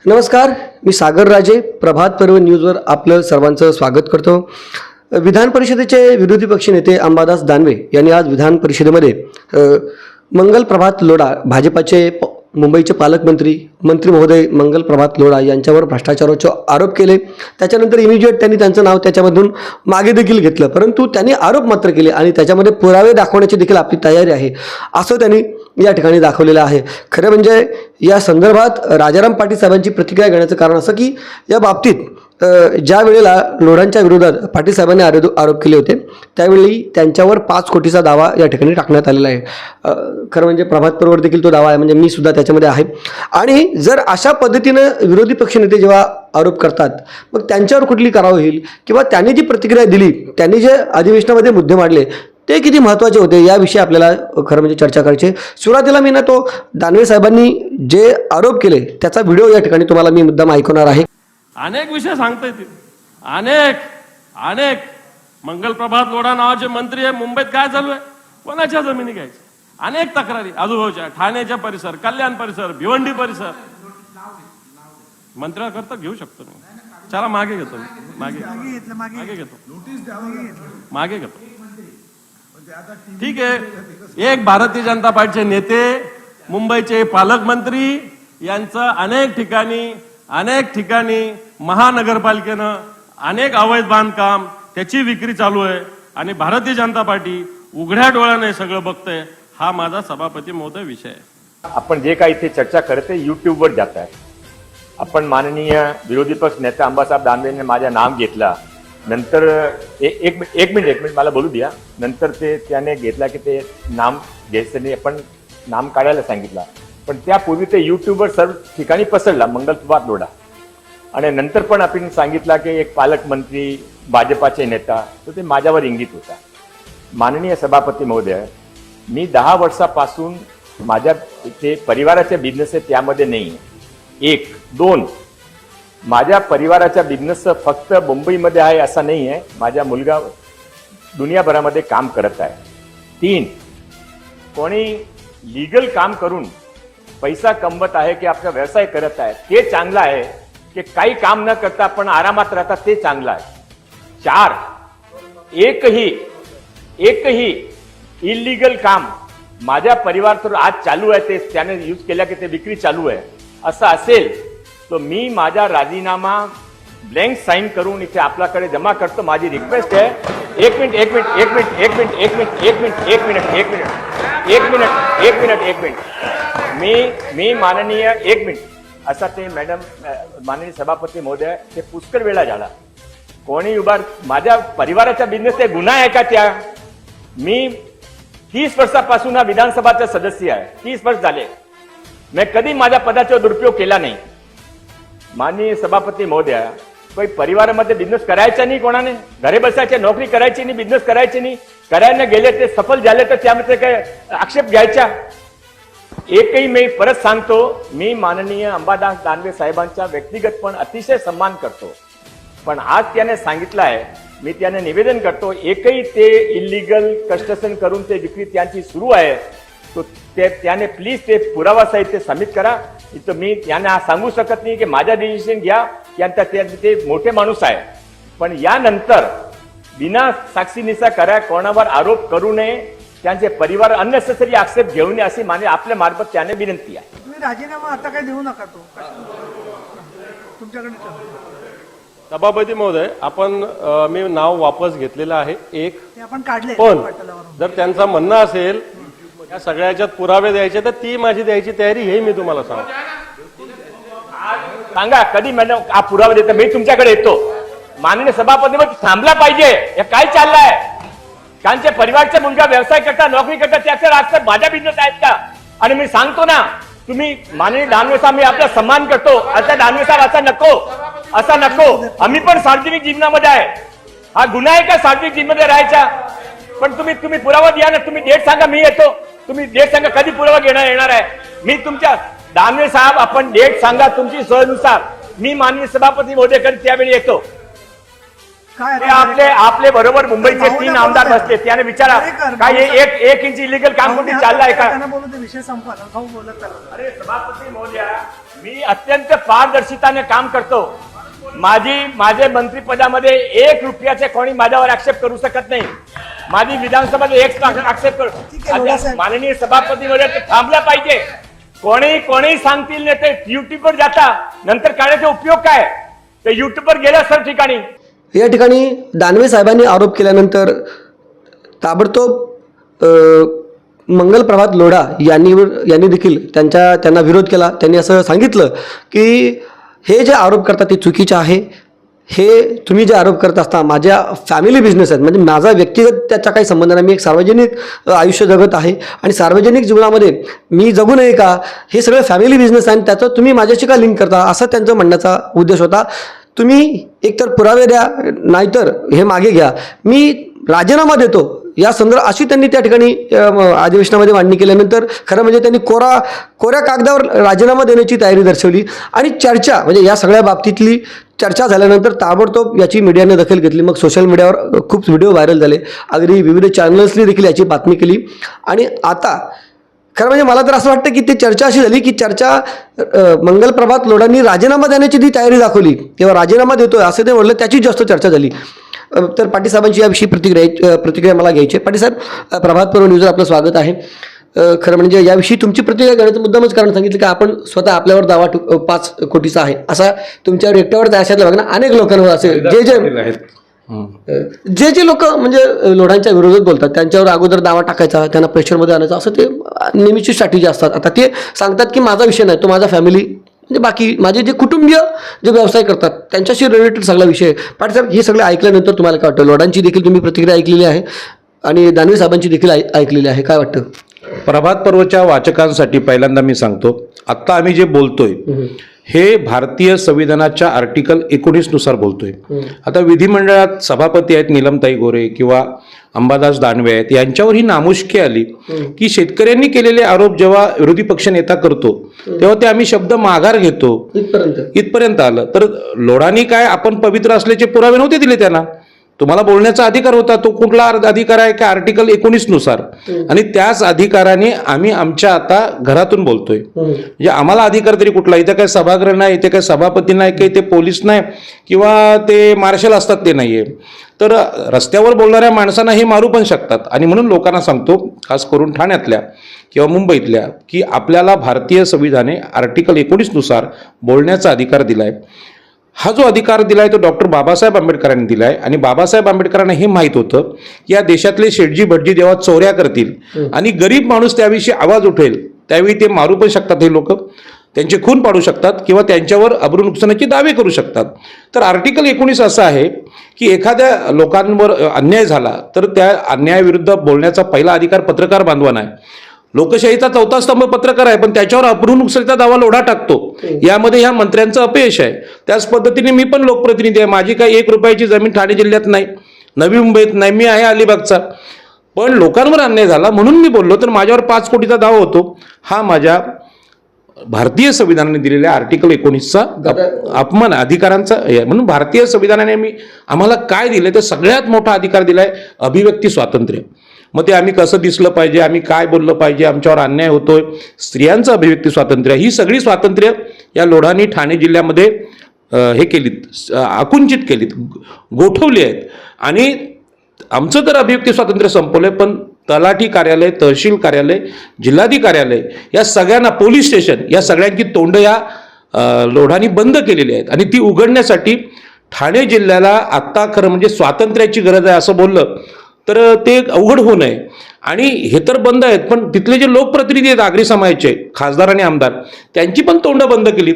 नमस्कार, मी सागर राजे. प्रभात पर्व न्यूजवर आपलं सर्वांचं स्वागत करतो. विधान परिषदेचे विरोधी पक्षनेते अंबादास दानवे यांनी आज विधान परिषदेमध्ये मंगल प्रभात लोढा, भाजपाचे मुंबईचे पालकमंत्री महोदय मंगल प्रभात लोढा यांच्यावर भ्रष्टाचाराचे आरोप केले. त्याच्यानंतर इमिजिएट त्यांनी त्यांचं नाव त्याच्यामधून मागे देखील घेतलं, परंतु त्यांनी आरोप मात्र केले आणि त्याच्यामध्ये पुरावे दाखवण्याची देखील आपली तयारी आहे असं त्यांनी या ठिकाणी दाखवलेलं आहे. खरं म्हणजे या संदर्भात राजाराम पाटील साहेबांची प्रतिक्रिया घेण्याचं कारण असं की या बाबतीत ज्या वेळेला लोढांच्या विरोधात पाटील साहेबांनी आरोप केले होते त्यावेळी त्यांच्यावर 5 कोटीचा दावा या ठिकाणी टाकण्यात आलेला आहे. खरं म्हणजे प्रभात पर्ववर देखील तो दावा आहे, म्हणजे मी सुद्धा त्याच्यामध्ये आहे. आणि जर अशा पद्धतीनं विरोधी पक्षनेते जेव्हा आरोप करतात मग त्यांच्यावर कुठली कारवाई होईल किंवा त्यांनी जी प्रतिक्रिया दिली, त्यांनी जे अधिवेशनामध्ये मुद्दे मांडले ते किती महत्त्वाचे होते याविषयी आपल्याला खरं म्हणजे चर्चा करायची. सुरुवातीला मी तो दानवे साहेबांनी जे आरोप केले त्याचा व्हिडिओ या ठिकाणी तुम्हाला मी मुद्दाम ऐकवणार आहे. अनेक विषय सांगता येतील, अनेक मंगल प्रभात लोढा नावाचे मंत्री आहे. मुंबईत काय चालू आहे, कोणाच्या जमिनी घ्यायच्या, अनेक तक्रारी आजूबाजूच्या, ठाण्याच्या परिसर, कल्याण परिसर, भिवंडी परिसर. मंत्र्याकरता घेऊ शकतो मी, चला मागे घेतो, मागे घेतो. ठीक आहे, एक भारतीय जनता पार्टीचे नेते, मुंबईचे पालकमंत्री यांचं अनेक ठिकाणी महानगरपालिकेनं अनेक अवैध बांधकाम त्याची विक्री चालू आहे आणि भारतीय जनता पार्टी उघड्या डोळ्याने सगळं बघतंय. हा माझा सभापती महोदय विषय आहे. आपण जे काही इथे चर्चा करते युट्यूबवर जात आहे. आपण माननीय विरोधी पक्ष नेता अंबासाहेब दानवेने माझं नाव घेतला, नंतर एक मिनिट मला बोलू द्या. नंतर त्याने घेतला की ते नाम घ्यायचं नाही, आपण नाम काढायला सांगितलं. पण त्यापूर्वी ते युट्यूबवर सर्व ठिकाणी पसरला मंगल प्रभात लोढा. आणि नंतर पण आपण सांगितलं की एक पालकमंत्री भाजपाचे नेता, तर ते माझ्यावर इंगित होता. माननीय सभापती महोदय, मी 10 वर्षापासून माझ्या ते परिवाराचा बिझनेस आहे त्यामध्ये नाही आहे. 1, 2 माझ्या परिवाराचा बिझनेस फक्त मुंबईमध्ये आहे असा नाही आहे, माझा मुलगा दुनियाभरामध्ये काम करत आहे. 3 कोणी लीगल काम करून पैसा कमवत आहे की आपला व्यवसाय करत आहे ते चांगलं आहे, की काही काम न करता आपण आरामात राहतात ते चांगलं आहे. 4 एकही इलिगल काम माझ्या परिवारातून आज चालू आहे, ते त्याने यूज केल्या की ते विक्री चालू आहे असं असेल तर मी माझा राजीनामा ब्लँक साईन करून इथे आपल्याकडे जमा करतो. माझी रिक्वेस्ट आहे. एक मिनिट मी माननीय असा ते मॅडम माननीय सभापती महोदय, ते पुष्कळ वेळा झाला. कोणी माझ्या परिवाराचा बिझनेस ते गुन्हा आहे का? त्या मी 30 वर्षापासून हा विधानसभाचा सदस्य आहे. 30 वर्ष झाले. मी कधी माझ्या पदाचा दुरुपयोग केला नाही. माननीय सभापती महोदय, काही परिवारामध्ये बिझनेस करायचा नाही, कोणाने घरे बसायचे, नोकरी करायची नाही, बिझनेस करायची नाही, करायला गेले ते सफल झाले तर त्यामध्ये काय आक्षेप घ्यायचा? एकही मी परत सांगतो, मी माननीय अंबादास दानवे साहेबांचा व्यक्तिगत पण अतिशय सन्मान करतो. पण आज त्याने सांगितलं आहे, मी त्याने निवेदन करतो, एकही ते इलिगल कन्स्ट्रक्शन करून ते विक्री त्यांची सुरू आहे, तो त्याने प्लीज ते पुरावा सहित ते सबमिट करा. इथं मी त्यांना सांगू शकत नाही की माझा डिसिजन घ्या, त्यांचा ते मोठे माणूस आहे. पण यानंतर बिना साक्षीनिसा करा, कोणावर आरोप करू नये, त्यांचे परिवार अननेसेसरी आक्षेप घेऊ नये अशी आपल्या मार्फत त्याने विनंती आहे. तुम्ही राजीनामा आता काय देऊ नका, तो तुमच्याकडे. सभापती महोदय, आपण मी नाव वापस घेतलेलं आहे. आपण काढले. पण जर त्यांचं म्हणणं असेल या सगळ्याच्यात पुरावे द्यायचे तर ती माझी द्यायची तयारी, हे मी तुम्हाला सांगा कधी मॅडम हा पुरावा देतो. मी तुमच्याकडे येतो. माननीय सभापती थांबला पाहिजे. हे काय चाललंय? त्यांचे परिवारचा मुलगा व्यवसाय करता, नोकरी करता, त्याचे रास्ते माझ्या बिझनेस आहेत का? आणि मी सांगतो ना, तुम्ही माननीय दानवे साहेब, मी आपला सन्मान करतो. आता दानवे साहेब असा नको. आम्ही पण सार्वजनिक जीवनामध्ये आहे. हा गुन्हा आहे का सार्वजनिक जीवनामध्ये राहायचा? पण तुम्ही पुरावा द्या ना. तुम्ही डेट सांगा, मी येतो. तुम्ही डेट सांगा कधी पुरावा येणार आहे. मी तुमच्या दानवे साहेब, आपण डेट सांगा तुमची सोयीनुसार. मी माननीय सभापती महोदयकडे त्यावेळी येतो. काय ते आपले बरोबर मुंबईचे 3 आमदार बसले, त्याने विचारा काय हे एक इंच इलिगल काम कुठे चाललंय का? त्यांना बोलू ते विषय संपला, भाऊ बोलत त्याला. अरे सभापती महोदया, मी अत्यंत पारदर्शिताने काम करतो. माझे मंत्रिपदामध्ये 1 रुपयाचे कोणी माझ्यावर आक्षेप करू शकत नाही. माझी विधानसभेत 1 आक्षेप ठीक आहे, लोढा करू. साहेब. माननीय सभापती महोदय, ते थांबल्या पाहिजे. कोणी सांगतील नाही, ते युट्यूबवर जाता, नंतर काढायचा उपयोग काय? ते युट्यूबवर गेल्या सर्व ठिकाणी. या ठिकाणी दानवे साहेबांनी आरोप केल्यानंतर ताबडतोब मंगल प्रभात लोढा यांनी देखील त्यांना विरोध केला. त्यांनी असं सांगितलं की हे जे आरोप करतात ते चुकीचे आहे. हे तुम्ही जे आरोप करत असता माझ्या फॅमिली बिझनेस आहेत, म्हणजे माझा व्यक्तिगत त्याचा काही संबंध नाही. मी एक सार्वजनिक आयुष्य जगत आहे आणि सार्वजनिक जीवनामध्ये मी जगू नये का, हे सगळं फॅमिली बिझनेस आहे आणि त्याचं तुम्ही माझ्याशी का लिंक करता, असं त्यांचा म्हणण्याचा उद्देश होता. तुम्ही एकतर पुरावे द्या, नाहीतर हे मागे घ्या, मी राजीनामा देतो या संदर्भात अशी त्यांनी त्या ठिकाणी अधिवेशनामध्ये मांडणी केल्यानंतर खरं म्हणजे त्यांनी कोऱ्या कागदावर राजीनामा देण्याची तयारी दर्शवली. आणि चर्चा म्हणजे या सगळ्या बाबतीतली चर्चा झाल्यानंतर ताबडतोब याची मीडियाने दखल घेतली. मग सोशल मीडियावर खूप व्हिडिओ व्हायरल झाले, अगदी विविध चॅनल्सनी देखील याची बातमी केली. आणि आता खरं म्हणजे मला तर असं वाटतं की ती चर्चा अशी झाली की मंगल प्रभात लोढांनी राजीनामा देण्याची ती तयारी दाखवली किंवा राजीनामा देतोय असं ते म्हटलं, त्याची जास्त चर्चा झाली. तर पाटील साहेबांची याविषयी प्रतिक्रिया मला घ्यायची आहे. पाटील साहेब, प्रभात पर्व न्यूजवर आपलं स्वागत आहे. खरं म्हणजे याविषयी तुमची प्रतिक्रिया घेण्याचं मुद्दामच कारण सांगितलं की आपण स्वतः आपल्यावर दावा 5 कोटीचा आहे असा तुमच्यावर एकट्यावर त्याशातल्या बघणं अनेक लोकांवर असेल जे लोक म्हणजे लोढांच्या विरोधात बोलतात त्यांच्यावर अगोदर दावा टाकायचा, त्यांना प्रेशरमध्ये आणायचा, असं ते नेहमीची स्ट्रॅटेजी असतात. आता ते सांगतात की माझा विषय नाही, तो माझा फॅमिली म्हणजे बाकी माझे जे कुटुंबीय जे व्यवसाय करतात त्यांच्याशी रिलेटेड सगळा विषय. पाटील साहेब, हे सगळं ऐकल्यानंतर तुम्हाला काय वाटतं? लोढांची देखील तुम्ही प्रतिक्रिया ऐकलेली आहे आणि दानवे साहेबांची देखील ऐकलेली आहे, काय वाटतं? प्रभात पर्वच्या वाचकांसाठी पहिल्यांदा मी सांगतो, आत्ता आम्ही जे बोलतोय हे भारतीय संविधानाच्या आर्टिकल 19 नुसार बोलतोय. आता विधिमंडळात सभापती आहेत नीलमताई गोरे किंवा अंबादास दानवे आहेत, यांच्यावर ही नामुष्की आली की शेतकऱ्यांनी केलेले आरोप जेव्हा विरोधी पक्ष नेता करतो तेव्हा ते आम्ही शब्द माघार घेतो इथपर्यंत आलं. तर लोढांनी काय आपण पवित्र असल्याचे पुरावे नव्हते दिले त्यांना. तुम्हाला बोलण्याचा अधिकार होता, तो कुठला अधिकार आहे का? आर्टिकल 19 नुसार. आणि त्याच अधिकाराने आम्ही आमच्या आता घरातून बोलतोय. म्हणजे आम्हाला अधिकार तरी कुठला? इथे काय सभागृह नाही, इथे काय सभापती नाही, काही ते पोलीस नाही किंवा ते मार्शल असतात ते नाहीये. तर रस्त्यावर बोलणाऱ्या माणसांना हे मारू पण शकतात. आणि म्हणून लोकांना सांगतो, खास करून ठाण्यातल्या किंवा मुंबईतल्या, की आपल्याला भारतीय संविधाने आर्टिकल 19 नुसार बोलण्याचा अधिकार दिलाय. हा जो अधिकार दिलाय तो डॉक्टर बाबासाहेब आंबेडकरांनी दिलाय. आणि बाबासाहेब आंबेडकरांना हे माहीत होतं की या देशातले शेठजी भटजी जेव्हा चोऱ्या करतील आणि गरीब माणूस त्याविषयी आवाज उठेल त्यावेळी ते मारू पण शकतात, हे लोक त्यांचे खून पाडू शकतात किंवा त्यांच्यावर अब्रू नुकसानाचे दावे करू शकतात. तर आर्टिकल 19 असं आहे की एखाद्या लोकांवर अन्याय झाला तर त्या अन्यायाविरुद्ध बोलण्याचा पहिला अधिकार पत्रकार बांधवांना आहे. लोकशाहीचा 4था स्तंभ पत्रकार आहे, पण त्याच्यावर अब्रू नुकसानीचा दावा लोढा टाकतो. यामध्ये ह्या मंत्र्यांचं अपयश आहे. त्याच पद्धतीने मी पण लोकप्रतिनिधी आहे. माझी काही 1 रुपयाची जमीन ठाणे जिल्ह्यात नाही, नवी मुंबईत नाही, मी आहे अलिबागचा. पण लोकांवर अन्याय झाला म्हणून मी बोललो, तर माझ्यावर 5 कोटीचा दावा होतो. हा माझ्या भारतीय संविधानाने दिलेल्या आर्टिकल 19चा अपमान अधिकारांचा आहे. म्हणून भारतीय संविधानाने आम्हाला काय दिले तर सगळ्यात मोठा अधिकार दिलाय, अभिव्यक्ती स्वातंत्र्य. मग ते आम्ही कसं दिसलं पाहिजे, आम्ही काय बोललं पाहिजे, आमच्यावर अन्याय होतोय, स्त्रियांचं अभिव्यक्ती स्वातंत्र्य, ही सगळी स्वातंत्र्य या लोढांनी ठाणे जिल्ह्यामध्ये हे केलीत, आकुंचित केलीत, गोठवली आहेत. आणि आमचं तर अभिव्यक्ती स्वातंत्र्य संपवलंय, पण तलाठी कार्यालय, तहसील कार्यालय, जिल्हाधिकारी कार्यालय या सगळ्यांना, पोलीस स्टेशन या सगळ्यांची तोंड या लोढांनी बंद केलेली आहेत. आणि ती उघडण्यासाठी ठाणे जिल्ह्याला आत्ता खरं म्हणजे स्वातंत्र्याची गरज आहे असं बोललं तर ते अवघड होऊ नये. आणि हे तर बंद आहेत, पण तिथले जे लोकप्रतिनिधी आहेत आगरी समाजाचे, खासदार आणि आमदार, त्यांची पण तोंड बंद केली.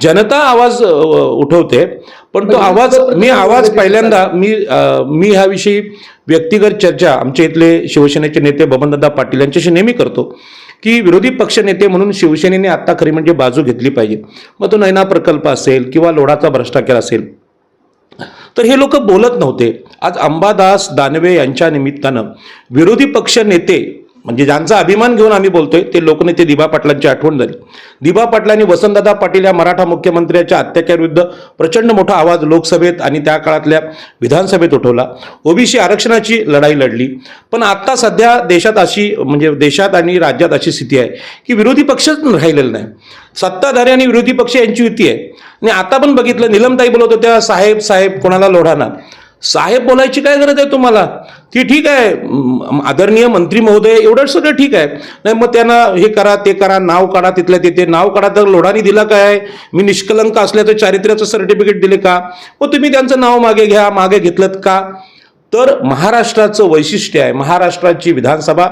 जनता आवाज उठवते, पण तो आवाज पहिल्यांदा मी ह्याविषयी व्यक्तिगत चर्चा आमच्या इथले शिवसेनेचे नेते बबनदादा पाटील यांच्याशी नेहमी करतो की विरोधी पक्ष नेते म्हणून शिवसेनेने आत्ता खरी म्हणजे बाजू घेतली पाहिजे. मग तो नैना प्रकल्प असेल किंवा लोढाचा भ्रष्टाचार असेल, तर हे लोक बोलत नव्हते. आज अंबादास दानवे यांच्या निमित्तानं विरोधी पक्ष नेते म्हणजे ज्यांचा अभिमान घेऊन आम्ही बोलतोय ते लोकनेते दिबा पाटलांची आठवण झाली. दिबा पाटलांनी वसंतदादा पाटील या मराठा मुख्यमंत्र्याच्या अत्याचाराविरुद्ध प्रचंड मोठा आवाज लोकसभेत आणि त्या काळातल्या विधानसभेत उठवला. ओबीसी आरक्षणाची लढाई लढली. पण आता सध्या देशात अशी म्हणजे देशात आणि राज्यात अशी स्थिती आहे की विरोधी पक्षच राहिलेला नाही. सत्ताधारी आणि विरोधी पक्ष यांची युती आहे. आणि आता पण बघितलं निलमताई बोलत होत्या साहेब साहेब कोणाला लोढाना. साहेब बोलायची काय गरज आहे तुम्हाला? ती ठीक आहे आदरणीय मंत्री महोदय एवढं सगळं ठीक आहे. नाही मग त्यांना हे करा ते करा नाव काढा तिथल्या तिथे नाव काढा. तर लोढानी दिला काय? मी निष्कलंक असल्याचं चारित्र्याचं सर्टिफिकेट दिले का? मग तुम्ही त्यांचं नाव मागे घ्या. मागे घेतलं का? तर महाराष्ट्राचं वैशिष्ट्य आहे महाराष्ट्राची विधानसभा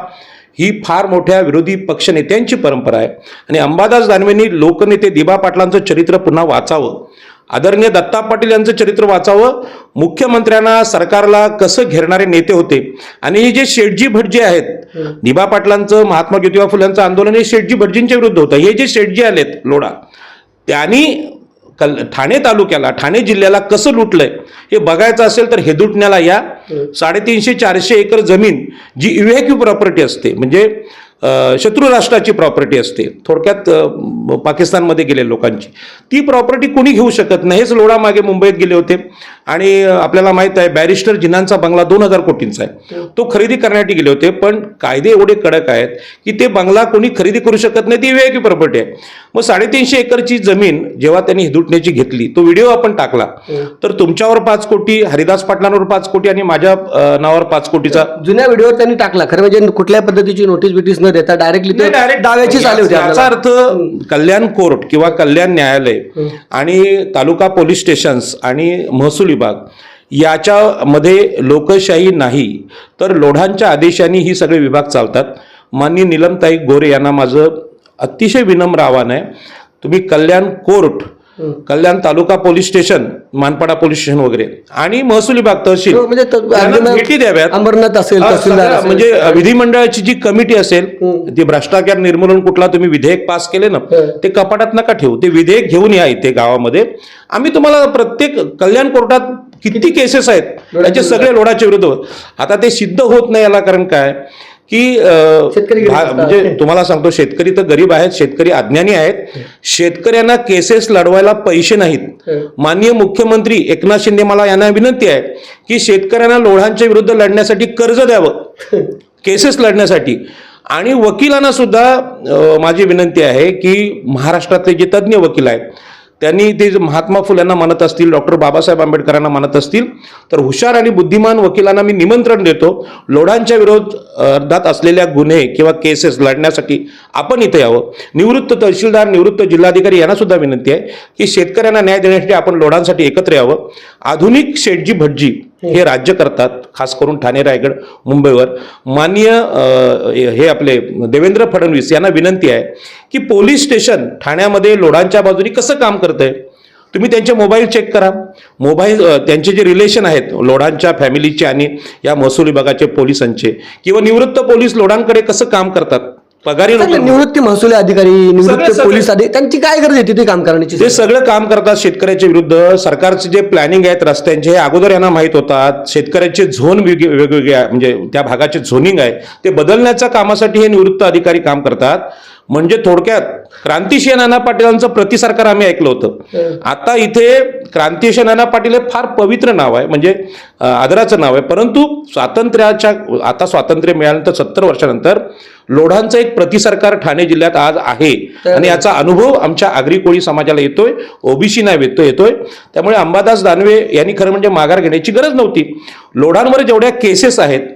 ही फार मोठ्या विरोधी पक्षनेत्यांची परंपरा आहे. आणि अंबादास दानवेंनी लोकनेते दिबा पाटलांचं चरित्र पुन्हा वाचावं. आदरणीय दत्ता पाटील यांचं चरित्र वाचावं. मुख्यमंत्र्यांना सरकारला कसं घेरणारे नेते होते. आणि हे जे शेठजी भटजी आहेत दिबा पाटलांचं महात्मा ज्योतिबा फुल्यांचं आंदोलन हे शेठजी भटजींच्या विरुद्ध होतं. हे जे शेठजी आलेत लोढा त्यांनी ठाणे तालुक्याला ठाणे जिल्ह्याला कसं लुटलंय हे बघायचं असेल तर हेदुटण्याला या. 350-400 एकर जमीन जी इव्हॅक्यू प्रॉपर्टी असते म्हणजे शत्रू राष्ट्राची प्रॉपर्टी असते थोडक्यात पाकिस्तानमध्ये गेले लोकांची ती प्रॉपर्टी कोणी घेऊ शकत नाही. हेच लोढा मागे मुंबईत गेले होते आणि आपल्याला माहित आहे बॅरिस्टर जिनांचा बंगला 2000 कोटींचा आहे. तो खरेदी करण्यासाठी गेले होते. पण कायदे एवढे कडक आहेत की ते बंगला कोणी खरेदी करू शकत नाही. ती इव्हॅक्यू प्रॉपर्टी आहे. मग 350 एकरची जमीन जेव्हा त्यांनी हिदुटण्याची घेतली तो व्हिडिओ आपण टाकला तर तुमच्यावर 5 कोटी हरिदास पाटलांवर 5 कोटी आणि माझ्या नावावर 5 कोटीचा जुन्या व्हिडिओवर त्यांनी टाकला. खरं म्हणजे कुठल्या पद्धतीची नोटीस बिटीस न देता डायरेक्टली दाव्याचीच आले होते. याचा अर्थ कल्याण कोर्ट किंवा कल्याण न्यायालय आणि तालुका पोलीस स्टेशन्स आणि महसूल विभाग याच्यामध्ये लोकशाही नाही तर लोढांच्या आदेशाने ही सगळे विभाग चालतात. माननीय निलमताई गोरे यांना माझं अतिशय विनम्र आव्हान आहे. तुम्ही Kalyan court Kalyan taluka police station Manpada police station वगैरे आणि महसूल विभाग तहसील यांना भेटी द्याव्यात. अंबरनाथ असेल तहसीलदार असेल. म्हणजे विधिमंडळाची जी कमिटी असेल ती भ्रष्टाचार निर्मूलन कुठला तुम्ही विधेयक पास केले ना ते कपाटात नका ठेवू. ते विधेयक घेऊन या इथे गावामध्ये. आम्ही तुम्हाला प्रत्येक कल्याण कोर्टात किती केसेस आहेत त्याचे सगळे लोढाच्या विरुद्ध. आता ते सिद्ध होत नाही याला कारण काय की म्हणजे तुम्हाला सांगतो शेतकरी तर गरीब आहेत शेतकरी अज्ञानी आहेत. शेतकऱ्यांना केसेस लढवायला पैसे नाहीत. माननीय मुख्यमंत्री एकनाथ शिंदे मला यांना विनंती आहे की शेतकऱ्यांना लोढांच्या विरुद्ध लढण्यासाठी कर्ज द्यावं केसेस लढण्यासाठी. आणि वकिलांना सुद्धा माझी विनंती आहे की महाराष्ट्रातले जे तज्ज्ञ वकील आहेत त्यांनी ते महात्मा फुल्यांना मानत असतील डॉक्टर बाबासाहेब आंबेडकरांना मानत असतील तर हुशार आणि बुद्धिमान वकिलांना मी निमंत्रण देतो. लोढांच्या विरोधात असलेल्या गुन्हे किंवा केसेस लढण्यासाठी आपण इथे यावं. निवृत्त तहसीलदार निवृत्त जिल्हाधिकारी यांना सुद्धा विनंती आहे की शेतकऱ्यांना न्याय देण्यासाठी आपण लोढांसाठी एकत्र यावं. आधुनिक शेठजी भटजी हे राज्य करतात खास करून ठाणे रायगड मुंबईवर. माननीय हे आपले देवेंद्र फडणवीस यांना विनंती आहे की पोलीस स्टेशन ठाण्यामध्ये लोढांच्या बाजूने कसं काम करतंय तुम्ही त्यांचे मोबाईल चेक करा. मोबाईल त्यांचे जे रिलेशन आहेत लोढांच्या फॅमिलीचे आणि या महसूल विभागाचे पोलिसांचे किंवा निवृत्त पोलीस लोढांकडे कसं काम करतात पगारी निवृत्ती महसूल अधिकारी निवृत्त पोलीस अधिकारी त्यांची काय गरज आहे तिथे काम करण्याची? ते सगळं काम करतात शेतकऱ्याच्या विरुद्ध. सरकारचे जे प्लॅनिंग आहेत रस्त्यांचे हे अगोदर यांना माहीत होतात. शेतकऱ्याचे झोन वेगवेगळ्या म्हणजे त्या भागाचे झोनिंग आहे ते बदलण्याच्या कामासाठी हे निवृत्त अधिकारी काम करतात. म्हणजे थोडक्यात क्रांतिसिंह नाना पाटीलांचं प्रतिसरकार आम्ही ऐकलं होतं. आता इथे क्रांतिसिंह नाना पाटील हे फार पवित्र नाव आहे म्हणजे आदराचं नाव आहे. परंतु आता स्वातंत्र्य मिळाल्यानंतर 70 वर्षानंतर लोढांचं एक प्रतिसरकार ठाणे जिल्ह्यात आज आहे आणि याचा अनुभव आमच्या आगरी कोळी समाजाला येतोय ओबीसी नाही येतोय. त्यामुळे अंबादास दानवे यांनी खरं म्हणजे माघार घेण्याची गरज नव्हती. लोढांवर जेवढ्या केसेस आहेत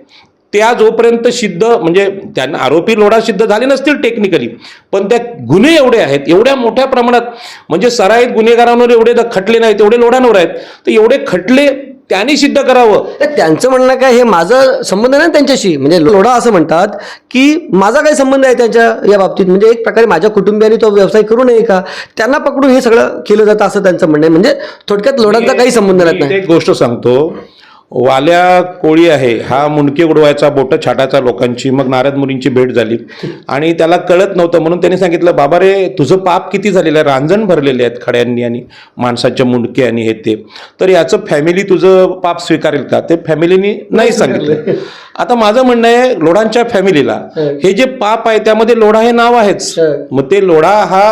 त्या जोपर्यंत सिद्ध म्हणजे त्यांना आरोपी लोढा सिद्ध झाले नसतील टेक्निकली पण त्या गुन्हे एवढे आहेत एवढ्या मोठ्या प्रमाणात म्हणजे सराईत गुन्हेगारांवर एवढे खटले नाहीत तेवढे लोढांवर आहेत. तर एवढे खटले त्यांनी सिद्ध करावं. त्यांचं म्हणणं काय हे माझा संबंध नाही त्यांच्याशी. म्हणजे लोढा असं म्हणतात की माझा काय संबंध आहे त्यांच्या या बाबतीत म्हणजे एक प्रकारे माझ्या कुटुंबियांनी तो व्यवसाय करू नये का त्यांना पकडून हे सगळं केलं जातं असं त्यांचं म्हणणं आहे. म्हणजे थोडक्यात लोढांचा काही संबंध नाही. एक गोष्ट सांगतो वाल्या कोळी आहे हा मुंडके उडवायचा, बोटं छाटायचा लोकांची. मग नारद मुनींची भेट झाली आणि त्याला कळत नव्हतं म्हणून त्यांनी सांगितलं, बाबा रे तुझं पाप किती झालेलं आहे, रांजण भरलेले आहेत खड्यांनी आणि माणसाच्या मुंडके आणि हे ते, तर याचं फॅमिली तुझं पाप स्वीकारेल का? ते फॅमिलीनी नाही सांगितलं. आता माझं म्हणणं आहे लोढांच्या फॅमिलीला हे जे पाप आहे त्यामध्ये लोढा हे नाव आहेच. मग ते लोढा हा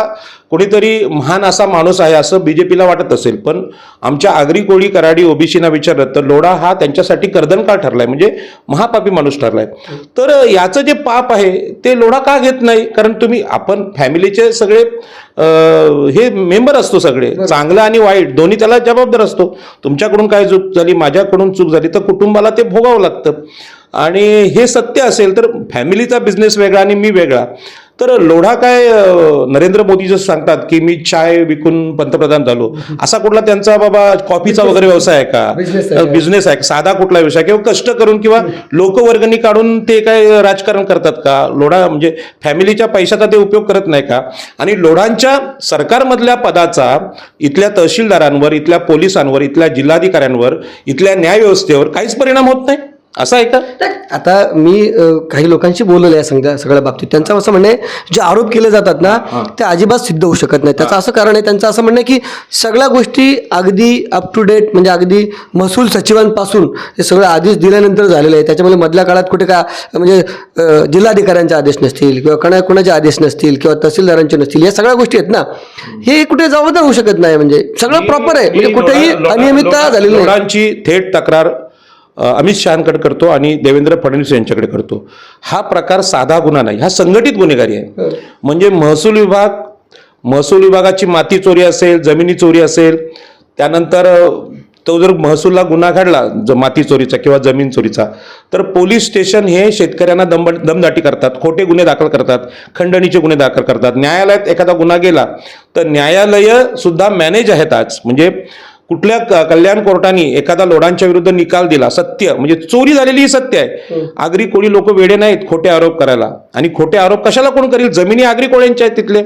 कोणीतरी महान असा माणूस आहे असं बीजेपीला वाटत असेल, पण आमच्या आगरी कोळी कराडी ओबीसीना विचारलं तर लोढा हा त्यांच्यासाठी कर्दनकाळ ठरलाय, म्हणजे महापापी माणूस ठरलाय. तर याचं जे पाप आहे ते लोढा का घेत नाही? कारण आपण फॅमिलीचे सगळे हे मेंबर असतो, सगळे चांगलं आणि वाईट दोन्ही त्याला जबाबदार असतो. तुमच्याकडून काय चूक झाली, माझ्याकडून चूक झाली तर कुटुंबाला ते भोगावं लागतं. आणि हे सत्य असेल तर फॅमिलीचा बिझनेस वेगळा आणि मी वेगळा. तर लोढा काय नरेंद्र मोदी जसं सांगतात की मी चाय विकून पंतप्रधान झालो, असा कुठला त्यांचा बाबा कॉफीचा वगैरे व्यवसाय आहे का? बिझनेस आहे साधा कुठला व्यवसाय, किंवा कष्ट करून किंवा लोकवर्गणी काढून ते काय राजकारण करतात का? लोढा म्हणजे फॅमिलीच्या पैशाचा ते उपयोग करत नाही का? आणि लोढांच्या सरकारमधल्या पदाचा इथल्या तहसीलदारांवर, इथल्या पोलिसांवर, इथल्या जिल्हाधिकाऱ्यांवर, इथल्या न्यायव्यवस्थेवर काहीच परिणाम होत नाही, असं आहे का? आता मी काही लोकांशी बोललेलं आहे सगळ्या बाबतीत. त्यांचं असं म्हणणं आहे जे आरोप केले जातात ना ते अजिबात सिद्ध होऊ शकत नाही. त्याचं असं कारण आहे, त्यांचं असं म्हणणं आहे की सगळ्या गोष्टी अगदी अप टू डेट, म्हणजे अगदी महसूल सचिवांपासून हे सगळं आदेश दिल्यानंतर झालेलं आहे. त्याच्यामुळे मधल्या काळात कुठे का म्हणजे जिल्हाधिकाऱ्यांचे आदेश नसतील किंवा कोणाचे आदेश नसतील किंवा तहसीलदारांचे नसतील, या सगळ्या गोष्टी आहेत ना, हे कुठे जबाबदार होऊ शकत नाही. म्हणजे सगळं प्रॉपर आहे, म्हणजे कुठेही अनियमितता झालेली नाही. लोढांची थेट तक्रार अमित शहांकडे करतो आणि देवेंद्र फडणवीस यांच्याकडे करतो. हा प्रकार साधा गुन्हा नाही, हा संघटित गुन्हेगारी आहे. म्हणजे महसूल विभागाची माती चोरी असेल, जमिनी चोरी असेल, त्यानंतर तो जर महसूलला गुन्हा घडला माती चोरीचा किंवा जमीन चोरीचा, तर पोलीस स्टेशन हे शेतकऱ्यांना दमदाटी करतात, खोटे गुन्हे दाखल करतात, खंडणीचे गुन्हे दाखल करतात. न्यायालयात एखादा गुन्हा गेला तर न्यायालय सुद्धा मॅनेज आहेत आज. म्हणजे कुठल्या कल्याण कोर्टाने एखादा लोढांच्या विरुद्ध निकाल दिला, सत्य म्हणजे चोरी झालेली ही सत्य आहे. आगरी कोळी लोक वेडे नाहीत खोटे आरोप करायला. आणि खोटे आरोप कशाला कोण करेल? जमिनी आगरी कोळ्यांच्या आहेत, तिथले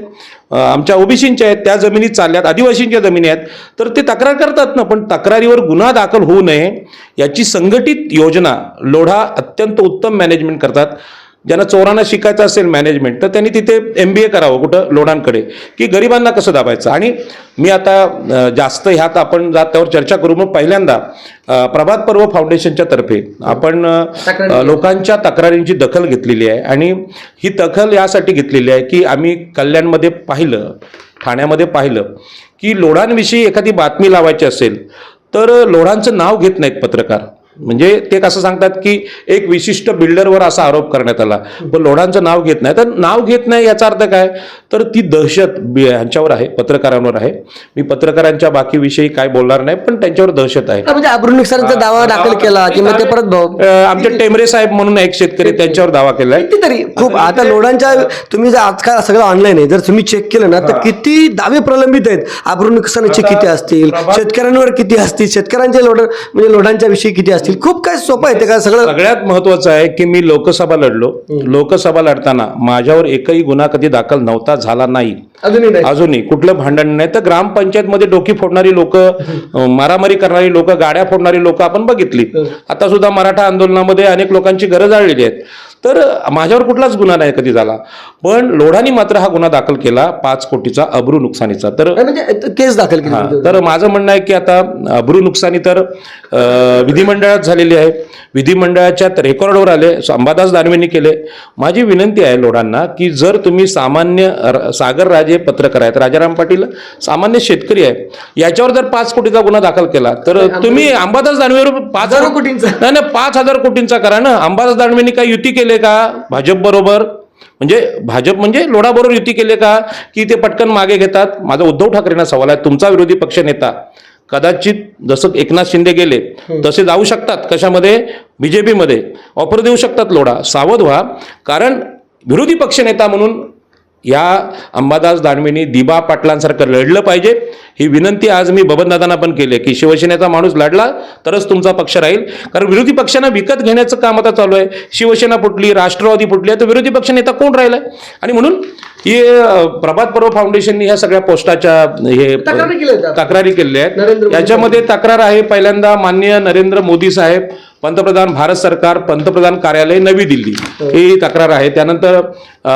आमच्या ओबीसींच्या आहेत, त्या जमिनी चालल्यात, आदिवासींच्या जमिनी आहेत, तर ते तक्रार करतात ना. पण तक्रारीवर गुन्हा दाखल होऊ नये याची संघटित योजना लोढा अत्यंत उत्तम मॅनेजमेंट करतात. ज्यांना चोरांना शिकायचं असेल मॅनेजमेंट तर त्यांनी तिथे MBA करावं कुठं लोढांकडे, की गरिबांना कसं दाबायचं. आणि मी आता जास्त ह्यात आपण त्यावर चर्चा करू. मग पहिल्यांदा प्रभात पर्व फाउंडेशनच्या तर्फे आपण लोकांच्या तक्रारींची दखल घेतलेली आहे. आणि ही दखल यासाठी घेतलेली आहे की आम्ही कल्याणमध्ये पाहिलं, ठाण्यामध्ये पाहिलं की लोढांविषयी एखादी बातमी लावायची असेल तर लोढांचं नाव घेत नाहीत पत्रकार. म्हणजे ते कसं सांगतात की एक विशिष्ट बिल्डरवर असा आरोप करण्यात आला, पण लोढांचं नाव घेत नाही. तर नाव घेत नाही याचा अर्थ काय? तर ती दहशत ह्यांच्यावर आहे, पत्रकारांवर आहे. मी पत्रकारांच्या बाकी विषयी काय बोलणार नाही, पण त्यांच्यावर दहशत आहे. म्हणजे अब्रू नुकसानीचा दावा दाखल केला की मग ते परत आमचे टेमरे साहेब म्हणून एक शेतकरी त्यांच्यावर दावा केला आहे. कितीतरी खूप आता लोढांच्या तुम्ही जर आजकाल सगळं ऑनलाईन आहे, जर तुम्ही चेक केलं ना तर किती दावे प्रलंबित आहेत. अब्रू नुकसानीचे किती असतील, शेतकऱ्यांवर किती असतील, शेतकऱ्यांचे म्हणजे लोढांच्या विषयी किती असतील. खूप काय सोपं आहे ते काय सगळं. सगळ्यात महत्वाचं आहे की मी लोकसभा लढलो. लोकसभा लढताना माझ्यावर एकही गुन्हा कधी दाखल नव्हता, झाला नाही अजूनही. कुठलं भांडण नाही. तर ग्रामपंचायतमध्ये डोकी फोडणारी लोक, मारामारी करणारी लोक, गाड्या फोडणारी लोक आपण बघितली. आता सुद्धा मराठा आंदोलनामध्ये अनेक लोकांची घरं जाळलेली आहेत. तर माझ्यावर कुठलाच गुन्हा नाही कधी झाला. पण लोढांनी मात्र हा गुन्हा दाखल केला 5 कोटीचा अब्रू नुकसानीचा. तर म्हणजे केस दाखल केली. तर माझं म्हणणं आहे की आता अब्रू नुकसानी तर विधिमंडळात झालेली आहे, विधिमंडळाच्या रेकॉर्डवर आले, अंबादास दानवेंनी केले. माझी विनंती आहे लोढांना की जर तुम्ही सामान्य सागर राजे पत्रकार आहेत, राजाराम पाटील सामान्य शेतकरी आहे, याच्यावर जर 5 कोटीचा गुन्हा दाखल केला तर तुम्ही अंबादास दानवेवर 5,000 कोटींचा नाही 5,000 कोटींचा करा ना. अंबादास दानवेंनी काय युती केले का भाजप बरोबर? म्हणजे भाजप म्हणजे लोढाबरोबर युती केले का की ते पटकन मागे घेतात? माझा उद्धव ठाकरेंना सवाल आहे, तुमचा विरोधी पक्ष नेता कदाचित जसं एकनाथ शिंदे गेले तसे जाऊ शकतात, कशामध्ये? बीजेपीमध्ये ऑफर देऊ शकतात लोढा. सावध व्हा, कारण विरोधी पक्ष नेता म्हणून या अंबादास दानवेंनी दिबा पाटलांसारखं लढलं पाहिजे. ही विनंती आज मी बबनदादांना पण केली आहे की शिवसेनेचा माणूस लढला तरच तुमचा पक्ष राहील. कारण विरोधी पक्षांना विकत घेण्याचं काम आता चालू आहे. शिवसेना फुटली, राष्ट्रवादी फुटली, तर विरोधी पक्ष नेता कोण राहिलाय? आणि म्हणून हे प्रभात पर्व फाउंडेशननी ह्या सगळ्या पोस्टाच्या हे तक्रारी केलेल्या आहेत. याच्यामध्ये तक्रार आहे पहिल्यांदा माननीय नरेंद्र मोदी साहेब, पंतप्रधान भारत सरकार, पंतप्रधान कार्यालय नवी दिल्ली, ही तक्रार आहे. त्यानंतर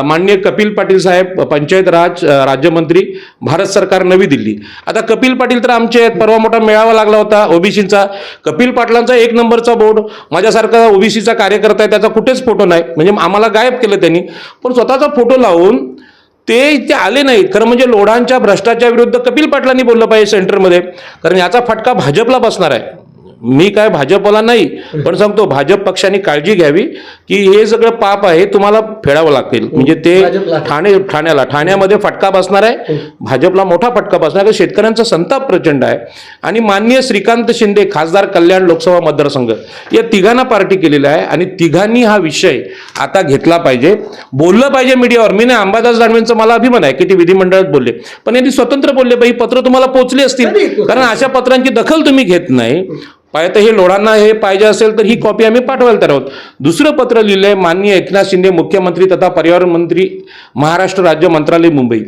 माननीय कपिल पाटील साहेब, पंचायत राज राज्यमंत्री, भारत सरकार नवी दिल्ली. आता कपिल पाटील तर आमचे आहेत. परवा मोठा मेळावा लागला होता ओबीसीचा. कपिल पाटलांचा 1 नंबरचा बोर्ड, माझ्यासारखा ओबीसीचा कार्यकर्ता आहे त्याचा कुठेच फोटो नाही, म्हणजे आम्हाला गायब केलं त्यांनी. पण स्वतःचा फोटो लावून ते इथे आले नाहीत. खरं म्हणजे लोढांच्या भ्रष्टाचार विरुद्ध कपिल पाटलांनी बोललं पाहिजे सेंटरमध्ये, कारण याचा फटका भाजपला बसणार आहे. मी काय भाजपला नाही, पण सांगतो भाजप पक्षाने काळजी घ्यावी की हे सगळं पाप आहे, तुम्हाला फेडावं लागतील. म्हणजे ते ठाण्यामध्ये फटका बसणार आहे, भाजपला मोठा फटका बसणार आहे. शेतकऱ्यांचा संताप प्रचंड आहे. आणि माननीय श्रीकांत शिंदे, खासदार कल्याण लोकसभा मतदारसंघ, या तिघांना पार्टी केलेला आहे आणि तिघांनी हा विषय आता घेतला पाहिजे, बोललं पाहिजे मीडियावर. मी नाही, अंबादास दानवेंचा मला अभिमान आहे की ते विधिमंडळात बोलले, पण यांनी स्वतंत्र बोलले पाहिजे. पत्र तुम्हाला पोहोचली असतील, कारण अशा पत्रांची दखल तुम्ही घेत नाही. पाहिजे हे लोढांना हे पाहिजे असेल तर ही कॉपी आम्ही पाठवायला तयार आहोत. दुसरं पत्र लिहिलंय माननीय एकनाथ शिंदे, मुख्यमंत्री तथा पर्यावरण मंत्री, महाराष्ट्र राज्य मंत्रालय मुंबई.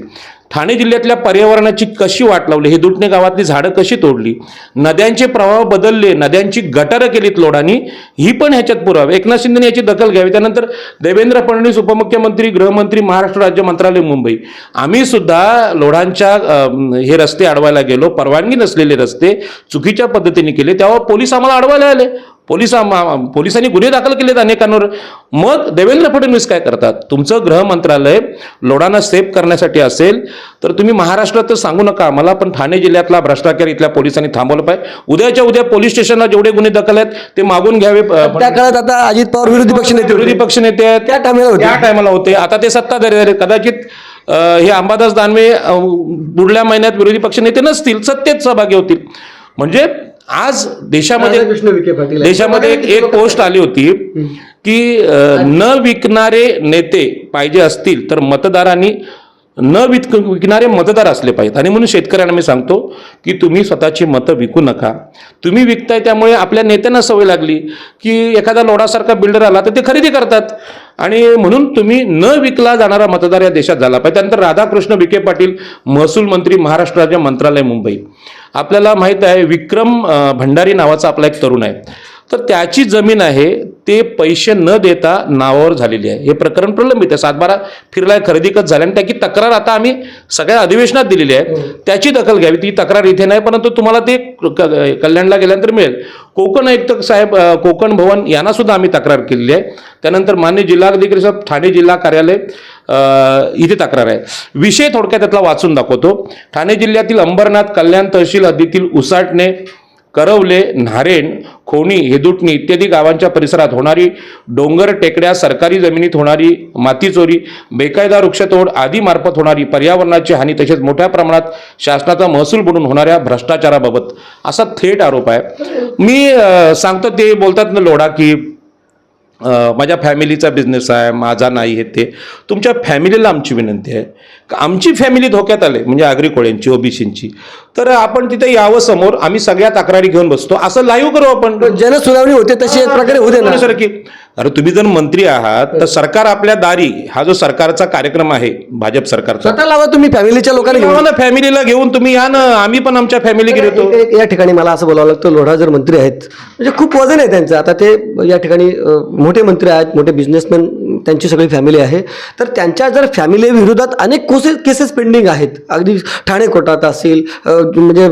ठाणे जिल्ह्यातल्या पर्यावरणाची कशी वाट लावली, हे दुटणे गावातली झाडं कशी तोडली, नद्यांचे प्रवाह बदलले, नद्यांची गटारं केलीत लोढांनी, ही पण ह्याच्यात पुरावे. एकनाथ शिंदेने याची दखल घ्यावी. त्यानंतर देवेंद्र फडणवीस, उपमुख्यमंत्री, गृहमंत्री, महाराष्ट्र राज्य मंत्रालय मुंबई, आम्ही सुद्धा लोढांच्या हे रस्ते अडवायला गेलो, परवानगी नसलेले रस्ते चुकीच्या पद्धतीने केले, तेव्हा पोलीस आम्हाला अडवायला आले. पोलिसांनी गुन्हे दाखल केलेत अनेकांवर. मग देवेंद्र फडणवीस काय करतात? तुमचं गृह मंत्रालय लोढांना सेफ करण्यासाठी असेल तर तुम्ही महाराष्ट्रात तर सांगू नका आम्हाला, पण ठाणे जिल्ह्यातला भ्रष्टाचार इथल्या पोलिसांनी थांबवलं पाहिजे. उद्याच्या उद्या पोलीस स्टेशनला जेवढे गुन्हे दाखल आहेत ते मागून घ्यावे. त्या काळात आता अजित पवार विरोधी पक्ष नेते आहेत, त्या टायमाला होते. आता ते सत्ताधारी आहेत. कदाचित हे अंबादास दानवे पुढल्या महिन्यात विरोधी पक्ष नेते नसतील, सत्तेत सहभागी होतील. म्हणजे आज देशामध्ये एक पोस्ट आली होती की न विकणारे नेते पाहिजे असतील तर मतदारांनी विकणारे मतदार असले पाहिजेत. आणि म्हणून शेतकऱ्यांना मी सांगतो की तुम्ही स्वतःची मतं विकू नका. तुम्ही विकताय त्यामुळे आपल्या नेत्यांना सवय लागली की एखादा लोढासारखा बिल्डर आला तर ते खरेदी करतात. आणि म्हणून तुम्ही न विकला जाणारा मतदार या देशात झाला पाहिजे. त्यानंतर राधाकृष्ण विखे पाटील, महसूल मंत्री, महाराष्ट्र राज्य मंत्रालय मुंबई. आपल्याला माहित आहे विक्रम भंडारी नावाचा आपला एक तरुण आहे, तर त्याची जमीन आहे ते पैसे न देता नावावर झालेली आहे. हे प्रकरण प्रलंबित आहे. 7-12 फिरलाय, खरेदी खत झाली आणि त्याची तक्रार आता आम्ही सगळ्या अधिवेशनात दिलेली आहे. त्याची दखल घ्यावी. ती तक्रार इथे नाही, परंतु तुम्हाला ते कल्याणला गेल्यानंतर मिळेल. कोकण आयुक्त साहेब, कोकण भवन यांना सुद्धा आम्ही तक्रार केलेली आहे. त्यानंतर मान्य जिल्हाधिकारी साहेब, ठाणे जिल्हा कार्यालय इथे तक्रार आहे. विषय थोडक्यात त्यातला वाचून दाखवतो. ठाणे जिल्ह्यातील अंबरनाथ, कल्याण तहसील हद्दीतील उसाटणे, करवले, नारेण, खोणी, हेदुटणी इत्यादी गावांच्या परिसरात होणारी डोंगर टेकड्या, सरकारी जमिनीत होणारी माती चोरी, बेकायदा वृक्षतोड आदी मार्फत होणारी पर्यावरणाची हानी, तसेच मोठ्या प्रमाणात शासनाचा महसूल बुडून होणाऱ्या भ्रष्टाचाराबाबत असा थेट आरोप आहे. मी सांगतो ते बोलतात ना लोढा की माझ्या फॅमिलीचा बिझनेस आहे, माझा नाही. हे ते तुमच्या फॅमिलीला आमची विनंती आहे, आमची फॅमिली धोक्यात आले म्हणजे आगरी कोळ्यांची, ओबीसींची, तर आपण तिथे यावं समोर. आम्ही सगळ्या तक्रारी घेऊन बसतो. असं लाईव्ह करू आपण. जनसुनावणी होते तशी एक प्रकारे होते ना सर की अरे तुम्ही जर मंत्री आहात तर सरकार आपल्या दारी, हा जो सरकारचा कार्यक्रम आहे भाजप सरकारचा, स्वतः लावा तुम्ही फॅमिलीच्या लोकांना, फॅमिलीला घेऊन तुम्ही या ना. आम्ही पण आमच्या फॅमिली घेतो. या ठिकाणी मला असं बोलावं लागतं, लोढा जर मंत्री आहेत म्हणजे खूप वजन आहे त्यांचं. आता ते या ठिकाणी मोठे मंत्री आहेत, मोठे बिझनेसमॅन, त्यांची सगळी फॅमिली आहे. तर त्यांच्या जर फॅमिली विरोधात अनेक केसेस पेंडिंग आहेत, अगदी ठाणे कोर्टात असतील, म्हणजे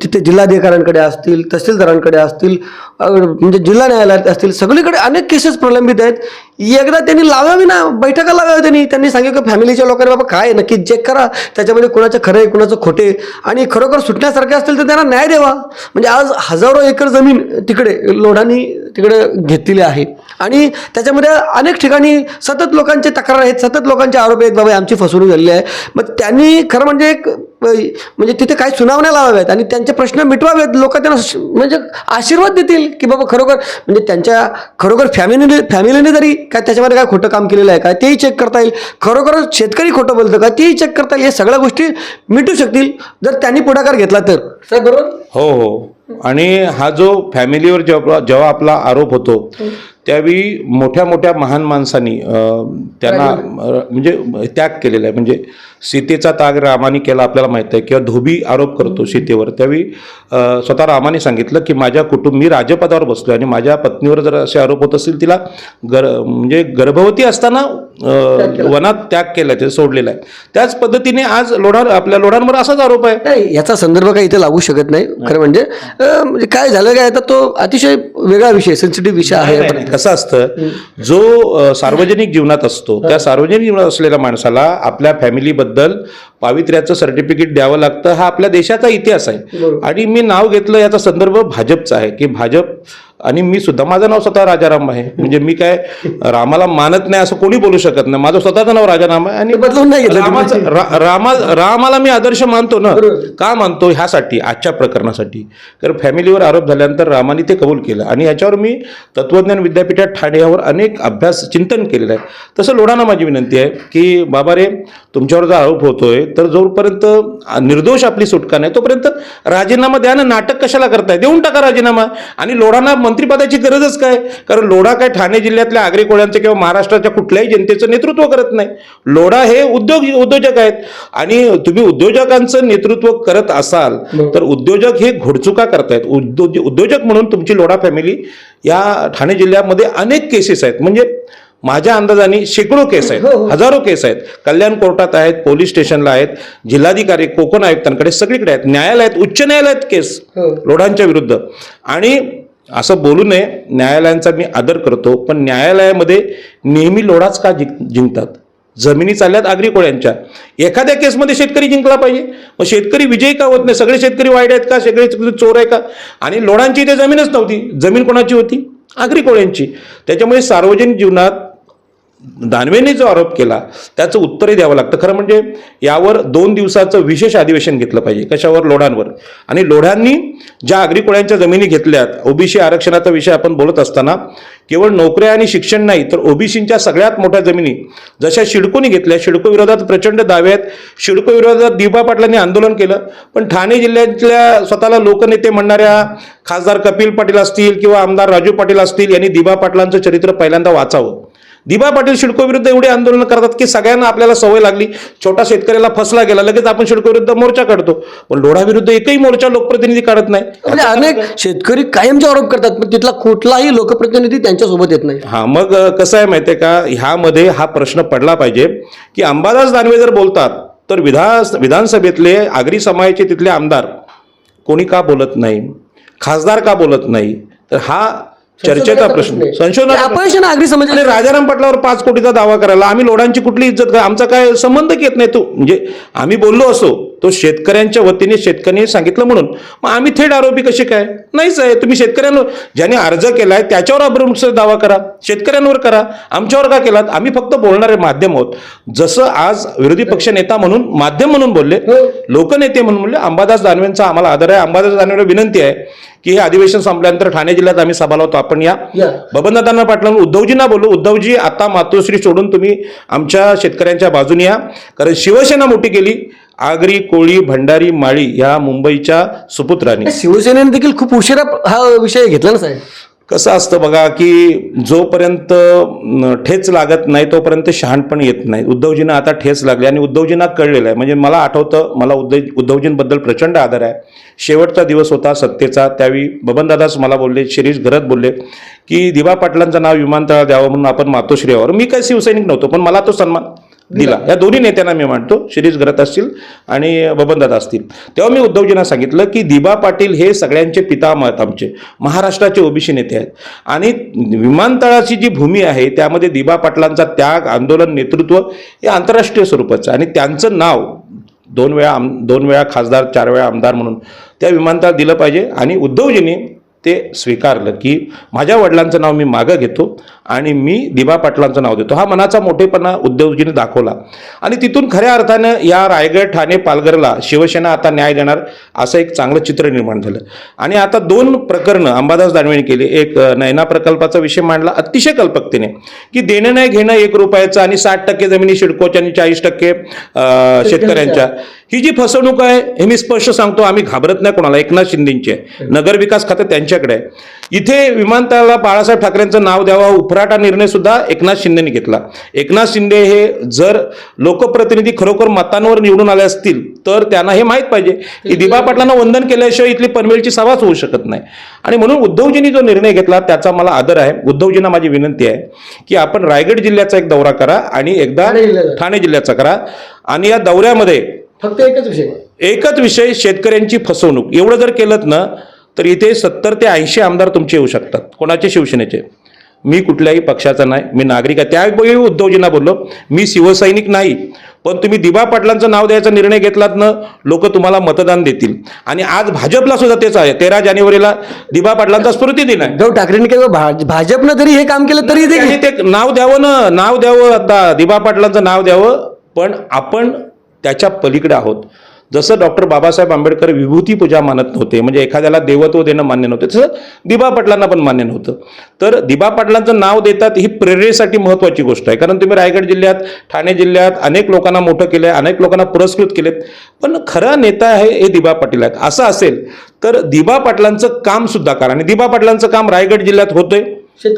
तिथे जिल्हाधिकाऱ्यांकडे असतील, तहसीलदारांकडे असतील, म्हणजे जिल्हा न्यायालयात असतील, सगळीकडे अनेक केसेस प्रलंबित आहेत. एकदा त्यांनी लावावी ना, बैठका लावावी. त्यांनी सांगितलं की फॅमिलीच्या लोकांनी बाबा काय नक्की चेक करा, त्याच्यामध्ये कुणाचं खरं आहे कुणाचं खोटे, आणि खरोखर सुटण्यासारखे असतील तर त्यांना न्याय द्यावा. म्हणजे आज हजारो एकर जमीन तिकडे लोढांनी तिकडे घेतलेली आहे आणि त्याच्यामध्ये अनेक ठिकाणी सतत लोकांचे तक्रार आहेत, सतत लोकांचे आरोप आहेत, बाबा आमची फसवणूक झालेली आहे. मग त्यांनी खरं म्हणजे एक म्हणजे तिथे काही सुनावण्या लावाव्यात आणि त्यांचे प्रश्न मिटवावेत. लोक त्यांना म्हणजे आशीर्वाद देतील की बाबा खरोखर म्हणजे त्यांच्या खरोखर फॅमिलीने जरी काय त्याच्यामध्ये काय खोटं काम केलेलं आहे का तेही चेक करता येईल, खरोखर शेतकरी खोटं बोलतं का तेही चेक करता येईल. हे सगळ्या गोष्टी मिटू शकतील जर त्यांनी पुढाकार घेतला तर. सर बरोबर. हो. आणि हा जो फॅमिलीवर जेव्हा आपला आरोप होतो त्यावेळी मोठ्या मोठ्या महान माणसांनी त्यांना म्हणजे त्याग केलेला आहे. म्हणजे सीतेचा त्याग रामाने केला आपल्याला माहित आहे, किंवा धोबी आरोप करतो सीतेवर. त्यावेळी स्वतः रामाने सांगितलं की माझ्या मी राजपदावर बसलो आणि माझ्या पत्नीवर जर असे आरोप होत असतील, तिला म्हणजे गर्भवती असताना वनात त्याग केला, ते सोडलेला आहे. त्याच पद्धतीने आज आपल्या लोढांवर असाच आरोप आहे. नाही, याचा संदर्भ काही इथे लागू शकत नाही. खरं म्हणजे काय झालं काय, आता तो अतिशय वेगळा विषय, सेन्सिटिव्ह विषय आहे. कसं असतं, जो सार्वजनिक जीवनात असतो त्या सार्वजनिक जीवनात असलेल्या माणसाला आपल्या फॅमिलीबद्दल पावित्र्याचं सर्टिफिकेट द्यावं लागतं. हा आपल्या देशाचा इतिहास आहे. आणि मी नाव घेतलं याचा संदर्भ भाजपचा आहे की भाजप, आणि मी सुद्धा, माझं नाव स्वतः राजाराम आहे. म्हणजे मी काय रामाला मानत नाही असं कोणी बोलू शकत नाही. माझं स्वतःचं नाव राजाराम आहे आणि बदलून नाही घेतलं. रामाला मी आदर्श मानतो ना. का मानतो? ह्यासाठी, आजच्या प्रकरणासाठी. कारण फॅमिलीवर आरोप झाल्यानंतर रामाने ते कबूल केलं आणि याच्यावर मी तत्वज्ञान विद्यापीठात ठाणे यावर अनेक अभ्यास चिंतन केलेलं आहे. तसं लोढांना माझी विनंती आहे की बाबा रे, तुमच्यावर जो आरोप होतोय तर जोपर्यंत निर्दोष आपली सुटका नाही तोपर्यंत राजीनामा द्या ना. नाटक कशाला करताय? देऊन टाका राजीनामा. आणि लोढांना मंत्रिपदाची गरजच काय? कारण लोढा काय ठाणे जिल्ह्यातल्या आगरी कोळ्यांचं किंवा महाराष्ट्राच्या कुठल्याही जनतेचं नेतृत्व करत नाही. लोढा हे उद्योजक आहेत. आणि तुम्ही उद्योजकांचं नेतृत्व करत असाल तर उद्योजक हे घोडचुका करतायत. उद्योजक म्हणून तुमची लोढा फॅमिली या ठाणे जिल्ह्यामध्ये अनेक केसेस आहेत. म्हणजे माझ्या अंदाजाने शेकडो केस आहेत, हजारो केस आहेत. कल्याण कोर्टात आहेत, पोलीस स्टेशनला आहेत, जिल्हाधिकारी, कोकण आयुक्तांकडे, सगळीकडे आहेत. न्यायालयात, उच्च न्यायालयात केस लोढांच्या विरुद्ध. आणि असं बोलू नये, न्यायालयांचा मी आदर करतो, पण न्यायालयामध्ये नेहमी लोढाच का जिंकतात? जमिनी चालल्यात आगरी कोळ्यांच्या. एखाद्या केसमध्ये शेतकरी जिंकला पाहिजे. मग शेतकरी विजयी का होत नाही? सगळे शेतकरी वाईट आहेत का? सगळे चोर आहे का? आणि लोढांची इथे जमीनच नव्हती. जमीन कोणाची होती? आगरी कोळ्यांची. त्याच्यामुळे सार्वजनिक जीवनात दानवेंनी जो आरोप केला त्याचं उत्तरही द्यावं लागतं. खरं म्हणजे यावर 2 दिवसाचं विशेष अधिवेशन घेतलं पाहिजे. कशावर? लोढांवर. आणि लोढांनी ज्या आगरी कोळ्यांच्या जमिनी घेतल्यात, ओबीसी आरक्षणाचा विषय आपण बोलत असताना केवळ नोकऱ्या आणि शिक्षण नाही तर ओबीसींच्या सगळ्यात मोठ्या जमिनी जशा शिडकोनी घेतल्या. शिडको विरोधात प्रचंड दावे आहेत. शिडको विरोधात दिबा पाटलांनी आंदोलन केलं, पण ठाणे जिल्ह्यातल्या स्वतःला लोकनेते म्हणणाऱ्या खासदार कपिल पाटील असतील किंवा आमदार राजू पाटील असतील यांनी दिबा पाटलांचं चरित्र पहिल्यांदा वाचावं. दिबा पाटील शिडको विरुद्ध एवढे आंदोलन करतात की सगळ्यांना आपल्याला सवय लागली. छोटा शेतकऱ्याला फसला गेला लगेच आपण शिडको विरुद्ध मोर्चा काढतो, पण लोढा विरुद्ध एकही मोर्चा लोकप्रतिनिधी काढत नाही. म्हणजे अनेक शेतकरी कायमचे आरोप करतात पण तिथला कुठलाही लोकप्रतिनिधी त्यांच्यासोबत येत नाही. हा, मग कसं आहे माहितीये का, ह्यामध्ये हा प्रश्न पडला पाहिजे की अंबादास दानवे जर बोलतात तर विधानसभेतले आगरी समाजाचे तिथले आमदार कोणी का बोलत नाही? खासदार का बोलत नाही? तर हा चर्चेचा प्रश्न, संशोधन. आगरी समाजाने राजाराम पाटलावर 5 कोटीचा दावा करायला आम्ही लोढांची कुठली इज्जत काय? आमचा काय संबंध येत नाही. तो म्हणजे आम्ही बोललो असो, तो शेतकऱ्यांच्या वतीने शेतकऱ्यांनी सांगितलं म्हणून. मग आम्ही थेट आरोपी कसे काय? नाहीच आहे. तुम्ही शेतकऱ्यांवर ज्याने अर्ज केलाय त्याच्यावर अब्रुमचा दावा करा, शेतकऱ्यांवर करा. आमच्यावर का केलात? आम्ही फक्त बोलणारे माध्यम आहोत. जसं आज विरोधी पक्ष नेता म्हणून, माध्यम म्हणून बोलले, लोकनेते म्हणून बोलले. अंबादास दानवेंचा आम्हाला आदर आहे. अंबादास दानवेला विनंती आहे की हे अधिवेशन संपल्यानंतर ठाणे जिल्ह्यात आम्ही सभा लावतो, आपण या. बबनदादांना पाटलांना, उद्धवजींना बोलू, उद्धवजी आता मातोश्री सोडून तुम्ही आमच्या शेतकऱ्यांच्या बाजूने या. कारण शिवसेना मोठी केली. आगरी, कोळी, भंडारी, माळी या मुंबईच्या सुपुत्रांनी. शिवसेनेने देखील खूप उशिरा हा विषय घेतला ना साहेब. कसं असतं बघा की जोपर्यंत ठेच लागत नाही तोपर्यंत शहाणपण येत नाही. उद्धवजींना आता ठेच लागली आणि उद्धवजींना कळलेलं आहे. म्हणजे मला आठवतं, मला उद्धवजींबद्दल प्रचंड आदर आहे. शेवटचा दिवस होता सत्तेचा, त्यावेळी बबनदादाच मला बोलले, शिरीष घरत बोलले की दिबा पाटलांचं नाव विमानतळावर द्यावं म्हणून आपण मातोश्री यावर. मी काही शिवसैनिक नव्हतो पण मला तो सन्मान दिला. या दोन्ही नेत्यांना मी मानतो, शिरीष घरत असतील आणि बबनदादा असतील. तेव्हा मी उद्धवजींना सांगितलं की दिबा पाटील हे सगळ्यांचे पितामह आहेत, आमचे महाराष्ट्राचे ओबीसी नेते आहेत. आणि विमानतळाची जी भूमी आहे त्यामध्ये दिबा पाटलांचा त्याग, आंदोलन, नेतृत्व हे आंतरराष्ट्रीय स्वरूपाचं. आणि त्यांचं नाव 2 वेळा खासदार, 4 वेळा आमदार म्हणून त्या विमानतळात दिलं पाहिजे. आणि उद्धवजींनी ते स्वीकारलं की माझ्या वडिलांचं नाव मी मागं घेतो आणि मी दिबा पाटलांचं नाव देतो. हा मनाचा मोठेपणा उद्धवजीने दाखवला आणि तिथून खऱ्या अर्थानं या रायगड ठाणे पालघरला शिवसेना आता न्याय देणार असं एक चांगलं चित्र निर्माण झालं. आणि आता 2 प्रकरणं अंबादास दानवेने केली. एक नैना प्रकल्पाचा विषय मांडला अतिशय कल्पकतेने की देणं नाही घेणं 1 रुपयाचं आणि 60% जमिनी सिडकोच्या आणि 40% शेतकऱ्यांच्या. ही जी फसवणूक आहे हे मी स्पष्ट सांगतो, आम्ही घाबरत नाही कोणाला. एकनाथ शिंदेची आहे, नगरविकास खातं त्यांच्याकडे आहे. इथे विमानतळाला बाळासाहेब ठाकरेंचं नाव द्यावं उफराटा निर्णय सुद्धा एकनाथ शिंदेने घेतला. एकनाथ शिंदे हे जर लोकप्रतिनिधी खरोखर मतांवर निवडून आले असतील तर त्यांना हे माहीत पाहिजे की दिबा पाटलांना वंदन केल्याशिवाय इथली पनवेलची सभाच होऊ शकत नाही. आणि म्हणून उद्धवजींनी जो निर्णय घेतला त्याचा मला आदर आहे. उद्धवजींना माझी विनंती आहे की आपण रायगड जिल्ह्याचा एक दौरा करा आणि एकदा ठाणे जिल्ह्याचा करा. आणि या दौऱ्यामध्ये फक्त एकच विषय शेतकऱ्यांची फसवणूक एवढं जर केलं ना तर इथे 70 ते 80 आमदार तुमचे येऊ शकतात. कोणाचे? शिवसेनेचे. मी कुठल्याही पक्षाचा नाही, मी नागरिक आहे. त्यावेळी उद्धवजींना बोललो मी शिवसैनिक नाही, पण तुम्ही दिबा पाटलांचं नाव द्यायचा निर्णय घेतलात ना लोक तुम्हाला मतदान देतील. आणि आज भाजपला सुद्धा तेच आहे. 13 जानेवारीला दिबा पाटलांचा स्मृती दिन आहे. उद्धव ठाकरेंनी किंवा भाजपनं जरी हे काम केलं तरी ते नाव द्यावं ना, नाव द्यावं, आता दिबा पाटलांचं नाव द्यावं. पण आपण त्याच्या पलीकडे आहोत. जसं डॉक्टर बाबासाहेब आंबेडकर विभूती पूजा मानत नव्हते, म्हणजे एखाद्याला देवत्व देणं मान्य नव्हतं, तसं दिबा पाटलांना पण मान्य नव्हतं. तर दिबा पाटलांचं नाव देतात ही प्रेरणेसाठी महत्त्वाची गोष्ट आहे. कारण तुम्ही रायगड जिल्ह्यात, ठाणे जिल्ह्यात अनेक लोकांना मोठं केलं आहे, अनेक लोकांना पुरस्कृत केलेत, पण खरा नेता आहे हे दिबा पाटील आहेत. असं असेल तर दिबा पाटलांचं काम सुद्धा करा. आणि दिबा पाटलांचं काम रायगड जिल्ह्यात होतंय,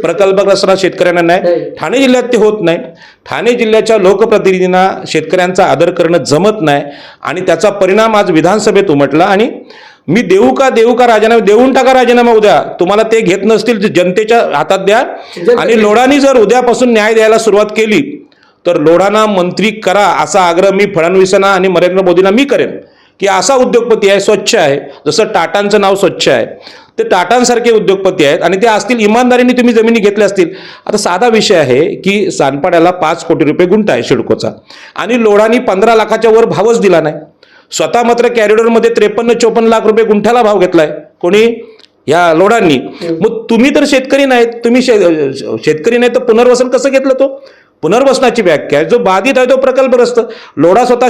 प्रकल्पग्रस्त शेतकऱ्यांना नाही. ठाणे जिल्ह्यात ते होत नाही. ठाणे जिल्ह्याच्या लोकप्रतिनिधींना शेतकऱ्यांचा आदर करणं जमत नाही आणि त्याचा परिणाम आज विधानसभेत उमटला. आणि मी देऊ का राजीनामा, देऊन टाका राजीनामा उद्या. तुम्हाला ते घेत नसतील तर जनतेच्या हातात द्या. आणि लोढांनी जर उद्यापासून न्याय द्यायला सुरुवात केली तर लोढांना मंत्री करा असा आग्रह मी फडणवीसांना आणि नरेंद्र मोदींना मी करेन की असा उद्योगपती आहे, स्वच्छ आहे. जसं टाटांचं नाव स्वच्छ आहे, ते टाटांसारखे उद्योगपती आहेत आणि ते असतील इमानदारीने तुम्ही जमिनी घेतल्या असतील. आता साधा विषय आहे की सानपाड्याला 5 कोटी रुपये गुंठा आहे सिडकोचा आणि लोढांनी 15 लाखाच्या वर भावच दिला नाही. स्वतः मात्र कॅरिडॉरमध्ये 53-54 लाख रुपये गुंठ्याला भाव घेतलाय. कोणी? या लोढांनी. मग तुम्ही तर शेतकरी नाहीत, तुम्ही शेतकरी नाही तर पुनर्वसन कसं घेतलं? तो पुनर्वसनाची व्याख्या आहे. जो बाधित आहे तो प्रकल्पग्रस्त. लोढा स्वतः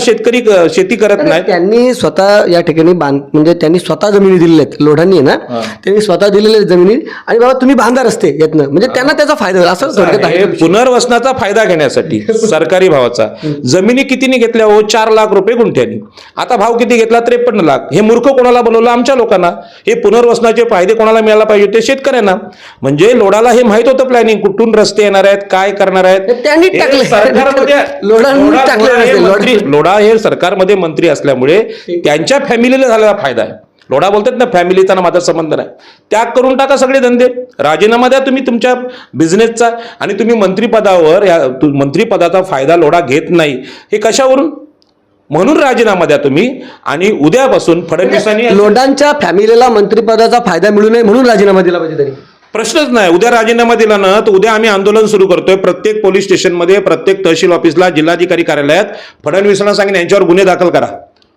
शेती करत नाही. त्यांनी स्वतः या ठिकाणी म्हणजे त्यांनी स्वतः जमिनी दिलेल्या आहेत. लोढांनी ना त्यांनी स्वतः दिलेल्या जमिनी आणि बाबा तुम्ही बांधा रस्ते येतनं, म्हणजे त्यांना त्याचा फायदा होईल असं थोडक्यात आहे. पुनर्वसनाचा फायदा घेण्यासाठी सरकारी भावाचा जमिनी कितीने घेतल्या? हो 4 लाख रुपये गुंठ्यानी. आता भाव किती घेतला? 53 लाख. हे मूर्ख कोणाला बनवलं? आमच्या लोकांना. हे पुनर्वसनाचे फायदे कोणाला मिळायला पाहिजे? ते शेतकऱ्यांना. म्हणजे लोढाला हे माहित होतं प्लॅनिंग, कुठून रस्ते येणार आहेत, काय करणार आहेत. लोढा हे सरकारमध्ये मंत्री असल्यामुळे त्यांच्या फॅमिलीला झालेला फायदा आहे. लोढा बोलतात ना फॅमिलीचा ना माझा संबंध नाही. त्याग करून टाका सगळे धंदे, राजीनामा द्या तुम्ही तुमच्या बिझनेसचा. आणि तुम्ही मंत्रिपदावर मंत्रिपदाचा फायदा लोढा घेत नाही हे कशावरून? म्हणून राजीनामा द्या तुम्ही. आणि उद्यापासून फडणवीसांनी लोढांच्या फॅमिलीला मंत्रिपदाचा फायदा मिळू नये म्हणून राजीनामा दिला पाहिजे. तरी प्रश्नच नाही. उद्या राजीनामा दिला ना तर उद्या आम्ही आंदोलन सुरू करतोय. प्रत्येक पोलीस स्टेशनमध्ये, प्रत्येक तहसील ऑफिसला, जिल्हाधिकारी कार्यालयात फडणवीसांना सांगेन यांच्यावर गुन्हे दाखल करा.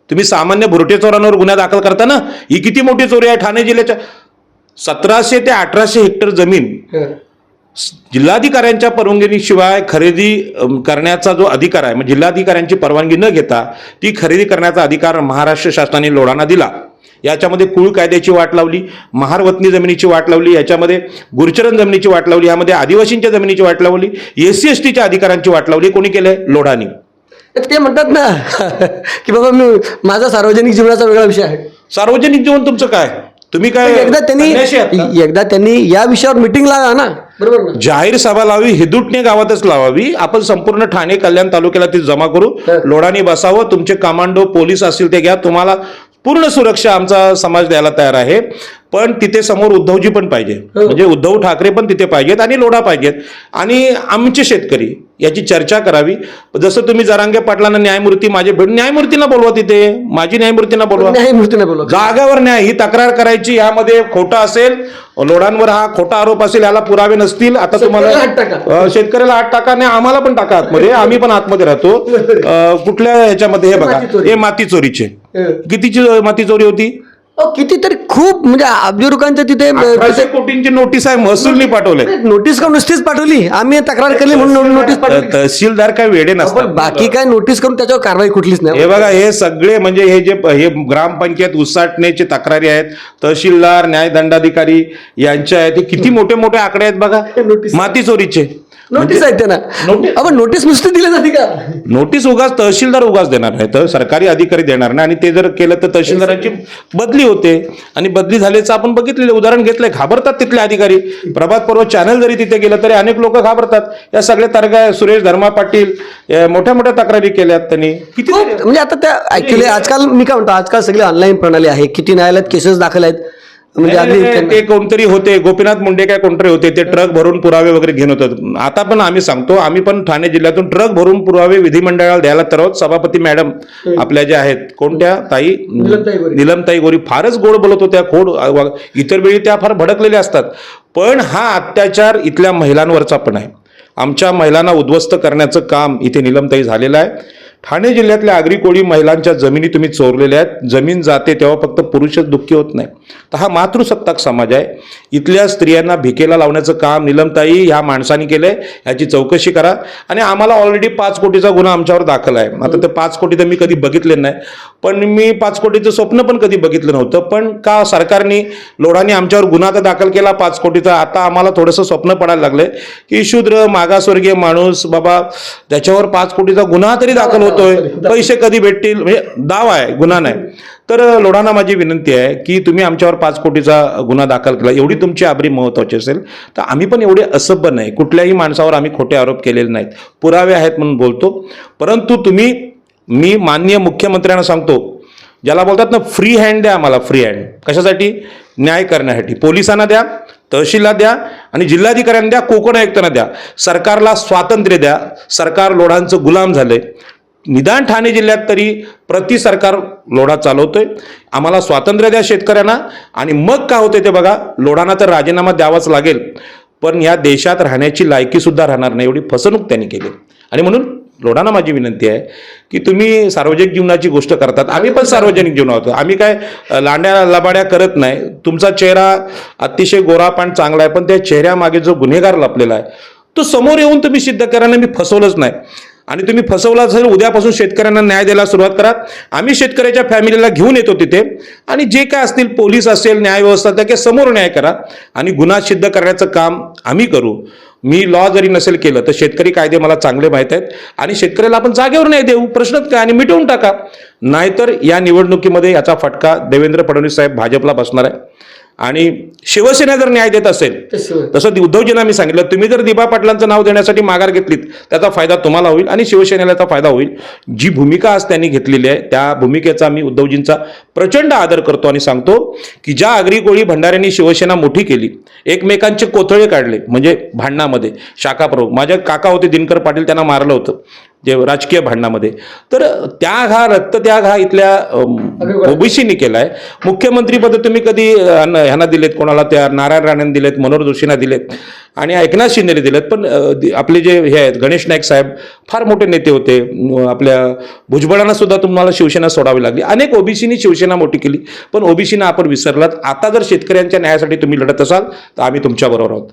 तुम्ही सामान्य भुरटे चोरांवर गुन्हा दाखल करता ना. ही किती मोठी चोरी आहे. ठाणे जिल्ह्याच्या 1700 ते 1800 हेक्टर जमीन जिल्हाधिकाऱ्यांच्या परवानगीशिवाय खरेदी करण्याचा जो अधिकार आहे, म्हणजे जिल्हाधिकाऱ्यांची परवानगी न घेता ती खरेदी करण्याचा अधिकार महाराष्ट्र शासनाने लोढांना दिला. याच्यामध्ये कुळ कायद्याची वाट लावली, महारवतनी जमिनीची वाट लावली, याच्यामध्ये गुरचरण जमिनीची वाट लावली, यामध्ये आदिवासींच्या जमिनीची वाट लावली, SC STच्या अधिकारांची वाट लावली. कोणी केलंय? लोढांनी. ते म्हणतात ना की बाबा मी माझा सार्वजनिक जीवनाचा वेगळा विषय आहे. सार्वजनिक जीवन तुमचं काय? तुम्ही काय एकदा त्यांनी या विषयावर मिटिंग लावा ना. बरोबर ना. जाहीर सभा लावावी, हिदुटणे गावातच लावावी. आपण संपूर्ण ठाणे कल्याण तालुक्याला ती जमा करू. लोढांनी बसावं. तुमचे कमांडो पोलीस असतील ते घ्या. तुम्हाला पूर्ण सुरक्षा आमचा समाज द्यायला तयार आहे. पण तिथे समोर उद्धवजी पण पाहिजे, म्हणजे उद्धव ठाकरे पण तिथे पाहिजेत आणि लोढा पाहिजेत आणि आमचे शेतकरी याची चर्चा करावी. जसं तुम्ही जरांगे पाटलांना न्यायमूर्ती माझे भेट, न्यायमूर्तींना बोलवा, तिथे माझी न्यायमूर्तींना बोलवा, जागेवर न्याय ही तक्रार करायची. यामध्ये खोटं असेल, लोढांवर हा खोटा आरोप असेल, याला पुरावे नसतील, आता तुम्हाला शेतकऱ्याला आत टाका, नाही आम्हाला पण टाका आतमध्ये, आम्ही पण आतमध्ये राहतो. कुठल्या ह्याच्यामध्ये? हे बघा, हे माती चोरीचे. कितीची माती चोरी होती? कितीतरी खूप म्हणजे अब्ज रुपयांचं तिथे 1800 कोटींची नोटीस आहे महसूलनी पाठवले. नोटीस का नुसतीच पाठवली, आम्ही तक्रार केली म्हणून नोटीस पाठवली. तहसीलदार काय वेडे पण नसतात. बाकी काय नोटीस करून त्याच्यावर कारवाई कुठलीच नाही. हे बघा, हे सगळे म्हणजे हे ग्रामपंचायत उसाटण्याचे तक्रारी आहेत, तहसीलदार न्यायदंडाधिकारी यांच्या आहेत. हे किती मोठे मोठे आकडे आहेत बघा, माती चोरीचे. नोटीस आहेत त्यांना. आपण नोटीस नुसती दिली जाते का? नोटीस उगाच तहसीलदार उगाच देणार नाही, तर सरकारी अधिकारी देणार नाही. आणि ते जर केलं तर तहसीलदारांची बदली होते, आणि बदली झाल्याचं आपण बघितलेलं उदाहरण घेतलंय. घाबरतात तिथले अधिकारी. प्रभात पर्व चॅनल जरी तिथे गेलं तरी अनेक लोक घाबरतात. या सगळ्या तारखा सुरेश धर्मा पाटील मोठ्या मोठ्या तक्रारी केल्यात त्यांनी. किती म्हणजे आता त्या ऍक्च्युली आजकाल मी काय म्हणतो, आजकाल सगळी ऑनलाईन प्रणाली आहे. किती न्यायालयात केसेस दाखल आहेत. म्हणजे ते कोणतरी होते, गोपीनाथ मुंडे काय कोणतरी होते, ते ट्रक भरून पुरावे वगैरे घेऊन होतात. आता पण आम्ही सांगतो, आम्ही पण ठाणे जिल्ह्यातून ट्रक भरून पुरावे विधिमंडळाला द्यायला तर आहोत. सभापती मॅडम आपल्या ज्या आहेत, कोणत्या ताई, निलमताई गोरी, फारच गोड बोलत होत्या. इतर वेळी त्या फार भडकलेल्या असतात. पण हा अत्याचार इथल्या महिलांवरचा पण आहे. आमच्या महिलांना उद्ध्वस्त करण्याचं काम इथे निलमताई झालेलं आहे. ठाणे जिल्ह्यातल्या आगरी कोळी महिलांच्या जमिनी तुम्ही चोरलेल्या आहेत. जमीन जाते तेव्हा फक्त पुरुषच दुःखी होत नाही, तर हा मातृसत्ताक समाज आहे. इथल्या स्त्रियांना भिकेला लावण्याचं काम निलमताई ह्या माणसाने केलंय. याची चौकशी करा. आणि आम्हाला ऑलरेडी 5 कोटीचा गुन्हा आमच्यावर दाखल आहे. आता ते 5 कोटी तर मी कधी बघितले नाही, पण मी 5 कोटीचं स्वप्न पण कधी बघितलं नव्हतं. पण का सरकारने लोढाने आमच्यावर गुन्हा तर दाखल केला 5 कोटीचा. आता आम्हाला थोडंसं स्वप्न पडायला लागलंय की शूद्र मागासवर्गीय माणूस बाबा, त्याच्यावर 5 कोटीचा गुन्हा तरी दाखल होतोय, पैसे कधी भेटतील, म्हणजे दावा आहे, गुन्हा नाही. तर लोढांना माझी विनंती आहे की तुम्ही आमच्यावर 5 कोटीचा गुन्हा दाखल केला, एवढी तुमची आबरी महत्वाची असेल तर आम्ही पण एवढे असभ्य नाही. कुठल्याही माणसावर आम्ही खोटे आरोप केलेले नाहीत, पुरावे आहेत म्हणून बोलतो. परंतु मी माननीय मुख्यमंत्र्यांना सांगतो, ज्याला बोलतात ना फ्री हँड द्या आम्हाला, फ्री हँड. कशासाठी? न्याय करण्यासाठी. पोलिसांना द्या, तहसीलला द्या, आणि जिल्हाधिकाऱ्यांना द्या, कोकण आयुक्तांना द्या. सरकारला स्वातंत्र्य द्या. सरकार लोढांचं गुलाम झालंय. निदान ठाणे जिल्ह्यात तरी प्रति सरकार लोढा चालवतोय. आम्हाला स्वातंत्र्य द्या शेतकऱ्यांना. आणि मग काय होतंय ते बघा. लोढांना तर राजीनामा द्यावाच लागेल, पण या देशात राहण्याची लायकी सुद्धा राहणार नाही, एवढी फसवणूक त्यांनी केली. आणि म्हणून लोढांना माझी विनंती आहे की तुम्ही सार्वजनिक जीवनाची गोष्ट करतात, आम्ही पण सार्वजनिक जीवन आहोत. आम्ही काय लांड्या लबाड्या करत नाही. तुमचा चेहरा अतिशय गोरा पण चांगला आहे, पण त्या चेहऱ्यामागे जो गुन्हेगार लपलेला आहे तो समोर येऊन तुम्ही सिद्ध करा ना, मी फसवलंच नाही. आणि तुम्ही फसवला असेल, उद्यापासून शेतकऱ्यांना न्याय द्यायला सुरुवात करा. आम्ही शेतकऱ्याच्या फॅमिलीला घेऊन येतो तिथे, आणि जे काय असतील पोलीस असेल, न्याय व्यवस्था, त्या समोर न्याय करा आणि गुन्हा सिद्ध करण्याचं काम आम्ही करू. मी लॉ जरी नसेल केलं तर शेतकरी कायदे मला चांगले माहीत आहेत, आणि शेतकऱ्याला आपण जागेवर न्याय देऊ, प्रश्नच काय, आणि मिटवून टाका. नाहीतर या निवडणुकीमध्ये याचा फटका देवेंद्र फडणवीस साहेब भाजपला बसणार आहे. आणि शिवसेना जर न्याय देत असेल, तसं उद्धवजींना मी सांगितलं, तुम्ही जर दिबा पाटलांचं नाव देण्यासाठी माघार घेतलीत त्याचा फायदा तुम्हाला होईल आणि शिवसेनेला त्याचा फायदा होईल. जी भूमिका आज त्यांनी घेतलेली आहे त्या भूमिकेचा मी उद्धवजींचा प्रचंड आदर करतो आणि सांगतो की ज्या आगरी कोळी भंडाऱ्यांनी शिवसेना मोठी केली, एकमेकांचे कोथळे काढले, म्हणजे भांडणामध्ये शाखाप्रमुख माझे काका होते दिनकर पाटील, त्यांना मारलं होतं जे राजकीय भांडणामध्ये, तर त्याग हा रक्तत्याग हा इथल्या ओबीसीनी केलाय. मुख्यमंत्रीपद तुम्ही कधी ह्यांना दिलेत, कोणाला त्या नारायण राणेंना दिलेत, मनोहर जोशींना दिलेत आणि एकनाथ शिंदेने दिलेत. पण आपले जे हे आहेत गणेश नाईक साहेब फार मोठे नेते होते. आपल्या भुजबळांना सुद्धा तुम्हाला शिवसेना सोडावी लागली. अनेक ओबीसीनी शिवसेना मोठी केली, पण ओबीसीना आपण विसरलात. आता जर शेतकऱ्यांच्या न्यायासाठी तुम्ही लढत असाल तर आम्ही तुमच्याबरोबर आहोत.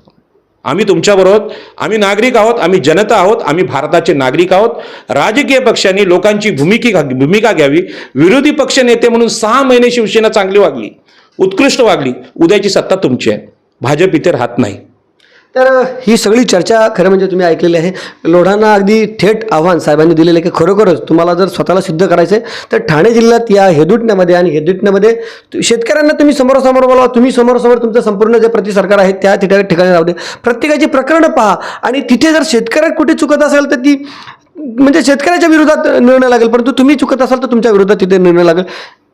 आम्ही तुमच्याबरोबर, आम्ही नागरिक आहोत, आम्ही जनता आहोत, आम्ही भारताचे नागरिक आहोत. राजकीय पक्षांनी लोकांची भूमिका घ्यावी. विरोधी पक्ष नेते म्हणून 6 महिने शिवसेना चांगली वागली, उत्कृष्ट वागली. उद्याची सत्ता तुमची आहे, भाजप इथे राहत नाही. तर ही सगळी चर्चा खरं म्हणजे तुम्ही ऐकलेली आहे. लोढांना अगदी थेट आव्हान साहेबांनी दिलेलं आहे की खरोखरच तुम्हाला जर स्वतःला सिद्ध करायचं आहे तर ठाणे जिल्ह्यात या हेदुटण्यामध्ये, आणि हेदुटण्यामध्ये शेतकऱ्यांना तुम्ही समोरासमोर बोलावा. तुम्ही समोरासमोर तुमचं संपूर्ण जे प्रति सरकार आहे त्या ठिकाणी राहू दे. प्रत्येकाची प्रकरणं पहा, आणि तिथे जर शेतकऱ्यात कुठे चुकत असेल तर ती म्हणजे शेतकऱ्याच्या विरोधात निर्णय लागेल, परंतु तुम्ही चुकत असाल तर तुमच्या विरोधात तिथे निर्णय लागेल.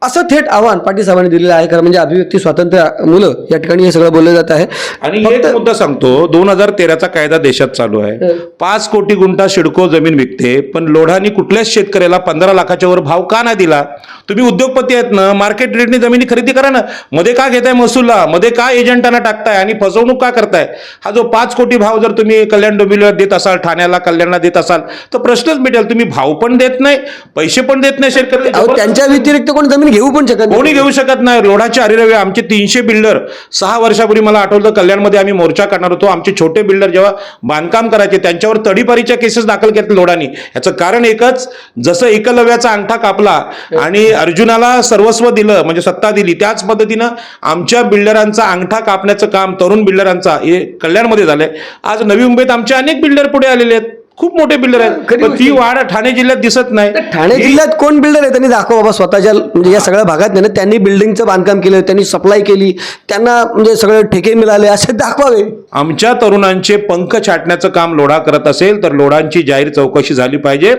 असं थेट आव्हान पाटील साहेबांनी दिलेलं आहे. खरं म्हणजे अभिव्यक्ती स्वातंत्र्य मुलं या ठिकाणी हे सगळं बोललं जात आहे. आणि एक मुद्दा सांगतो, 2013चा कायदा देशात चालू आहे. 5 कोटी गुंठा सिडको जमीन विकते, पण लोढांनी कुठल्याच शेतकऱ्याला 15 लाखाच्या वर भाव का नाही दिला? तुम्ही उद्योगपती आहेत ना, मार्केट रेटने जमिनी खरेदी करा ना. मध्ये का घेताय महसूलला, मध्ये का एजंटांना टाकताय आणि फसवणूक का करताय? हा जो 5 कोटी भाव जर तुम्ही कल्याण डोंबिवलीला देत असाल, ठाण्याला कल्याणला देत असाल तर प्रश्नच मिटेल. तुम्ही भाव पण देत नाही, पैसे पण देत नाही शेतकरी. त्यांच्या व्यतिरिक्त कोण जमीन घेऊ पण शकत नाही. कोणी घेऊ शकत नाही. लोढाचे हरिरवे आमचे 300 बिल्डर 6 वर्षापूर्वी मला आठवतं कल्याणमध्ये आम्ही मोर्चा काढणार होतो. आमचे छोटे बिल्डर जेव्हा बांधकाम करायचे त्यांच्यावर तडीपारीच्या केसेस दाखल केल्या लोढांनी. याचं कारण एकच, जसं एकलव्याचा अंगठा कापला आणि अर्जुनाला सर्वस्व दिलं म्हणजे सत्ता दिली, त्याच पद्धतीनं आमच्या बिल्डरांचा अंगठा कापण्याचं काम तरुण बिल्डरांचा हे कल्याणमध्ये झालंय. आज नवी मुंबईत आमचे अनेक बिल्डर पुढे आलेले आहेत, खूप मोठे बिल्डर आहेत, पण ती वाढ ठाणे जिल्ह्यात दिसत नाही. ठाणे जिल्ह्यात कोण बिल्डर आहे त्यांनी दाखवा बाबा स्वतःच्या, म्हणजे या सगळ्या भागात नाही ना, त्यांनी बिल्डिंगचं बांधकाम केलं, त्यांनी सप्लाय केली, त्यांना म्हणजे सगळे ठेके मिळाले असे दाखवावे. आमच्या तरुणांचे पंख छाटण्याचं काम लोढा करत असेल तर लोढांची जाहीर चौकशी झाली पाहिजे.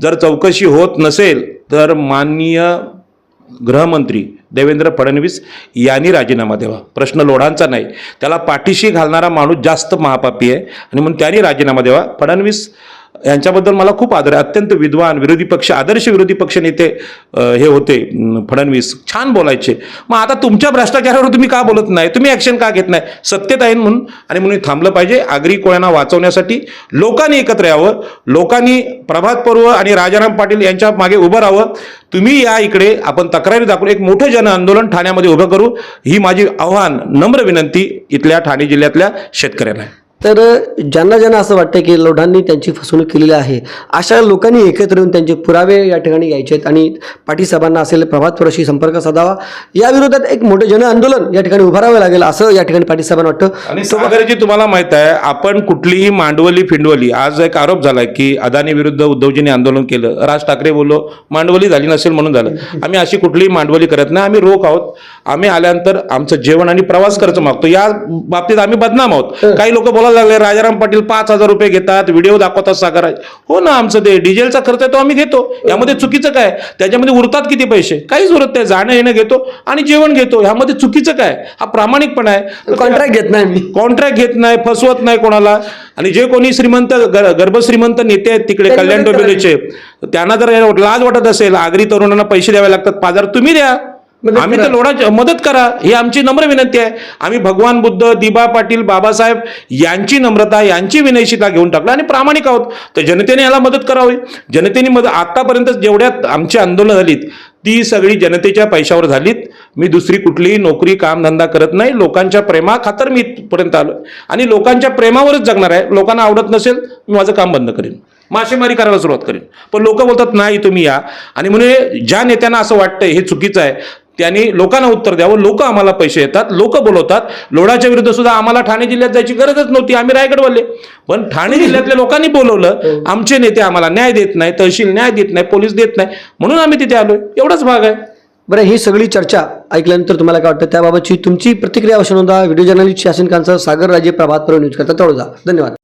जर चौकशी होत नसेल तर माननीय गृहमंत्री देवेंद्र फडणवीस यांनी राजीनामा द्यावा. प्रश्न लोढांचा नाही, त्याला पाठीशी घालणारा माणूस जास्त महापापी आहे आणि म्हणून त्यांनी राजीनामा द्यावा. फडणवीस यांच्याबद्दल मला खूप आदर आहे. अत्यंत विद्वान विरोधी पक्ष, आदर्श विरोधी पक्ष नेते हे होते फडणवीस, छान बोलायचे. मग आता तुमच्या भ्रष्टाचारावर तुम्ही का बोलत नाही, तुम्ही ऍक्शन का घेत नाही? सत्तेत आहे म्हणून आणि म्हणून थांबलं पाहिजे. आगरी कोळ्यांना वाचवण्यासाठी लोकांनी एकत्र यावं, लोकांनी प्रभात पर्व आणि राजाराम पाटील यांच्या मागे उभं राहावं. तुम्ही या इकडे, आपण तक्रारी दाखवून एक मोठं जन आंदोलन ठाण्यामध्ये उभं करू, ही माझी आव्हान, नम्र विनंती इथल्या ठाणे जिल्ह्यातल्या शेतकऱ्यांना आहे. तर ज्यांना ज्यांना असं वाटतं की लोढांनी त्यांची फसवणूक केलेली आहे, अशा लोकांनी एकत्र येऊन त्यांचे पुरावे या ठिकाणी घ्यायचे आहेत आणि पाटील साहेबांना असेल प्रभातपुराशी संपर्क साधावा. या विरोधात एक मोठे जन आंदोलन या ठिकाणी उभारावे लागेल असं या ठिकाणी पाटील साहेबांना वाटतं. आणि सागरजी, तुम्हाला माहित आहे, आपण कुठलीही मांडवली फिंडवली, आज एक आरोप झालाय की अदानी विरुद्ध उद्धवजींनी आंदोलन केलं, राज ठाकरे बोललो मांडवली झाली नसेल म्हणून झालं. आम्ही अशी कुठलीही मांडवली करत नाही. आम्ही रोख आहोत. आम्ही आल्यानंतर आमचं जेवण आणि प्रवास खर्च मागतो. या बाबतीत आम्ही बदनाम आहोत. काही लोक बोलायला लागले राजाराम पाटील 5,000 रुपये घेतात, व्हिडिओ दाखवतात सागरराज. हो ना, आमचं ते डिझेलचा खर्च आहे तो आम्ही घेतो. यामध्ये चुकीचं काय? त्याच्यामध्ये उरतात किती पैसे? काहीच उरत नाही. जाणं येणं घेतो आणि जेवण घेतो, ह्यामध्ये चुकीचं काय? हा प्रामाणिकपणा आहे. कॉन्ट्रॅक्ट घेत नाही मी, कॉन्ट्रॅक्ट घेत नाही, फसवत नाही कोणाला. आणि जे कोणी श्रीमंत गर्भश्रीमंत नेते आहेत तिकडे कल्याण डोंबिवलीचे, त्यांना जर लाज वाटत असेल, आगरी तरुणांना पैसे द्यावे लागतात 5,000, तुम्ही द्या. आम्ही तर लोढा मदत करा, ही आमची नम्र विनंती आहे. आम्ही भगवान बुद्ध, दिबा पाटील, बाबासाहेब यांची नम्रता, यांची विनयशीलता घेऊन टाकलं आणि प्रामाणिक आहोत. तर जनतेने याला मदत करावी. जनतेने मदत, आतापर्यंत जेवढ्यात आमची आंदोलनं झालीत ती सगळी जनतेच्या पैशावर झालीत. मी दुसरी कुठलीही नोकरी कामधंदा करत नाही. लोकांच्या प्रेमाखातर मी इथपर्यंत आलो आणि लोकांच्या प्रेमावरच जगणार आहे. लोकांना आवडत नसेल मी माझं काम बंद करेन, मासेमारी करायला सुरुवात करेन. पण लोक बोलतात नाही तुम्ही या, आणि म्हणजे ज्या नेत्यांना असं वाटतंय हे चुकीचं आहे त्यांनी लोकांना उत्तर द्यावं. लोक आम्हाला पैसे येतात, लोक बोलवतात. लोढाच्या विरुद्ध सुद्धा आम्हाला ठाणे जिल्ह्यात जायची गरजच नव्हती, आम्ही रायगडवाले. पण ठाणे जिल्ह्यातल्या लोकांनी बोलवलं. आमचे नेते आम्हाला न्याय देत नाही, तहसील न्याय देत नाही, पोलीस देत नाही, म्हणून आम्ही तिथे आलोय. एवढाच भाग आहे. बरं, ही सगळी चर्चा ऐकल्यानंतर तुम्हाला काय वाटतं त्याबाबतची तुमची प्रतिक्रिया अवश्य नोंदवा. व्हिडिओ जर्नलिस्ट शासन कांचा सागर राजे, प्रभात पर्व न्यूज करता तळोजा. धन्यवाद.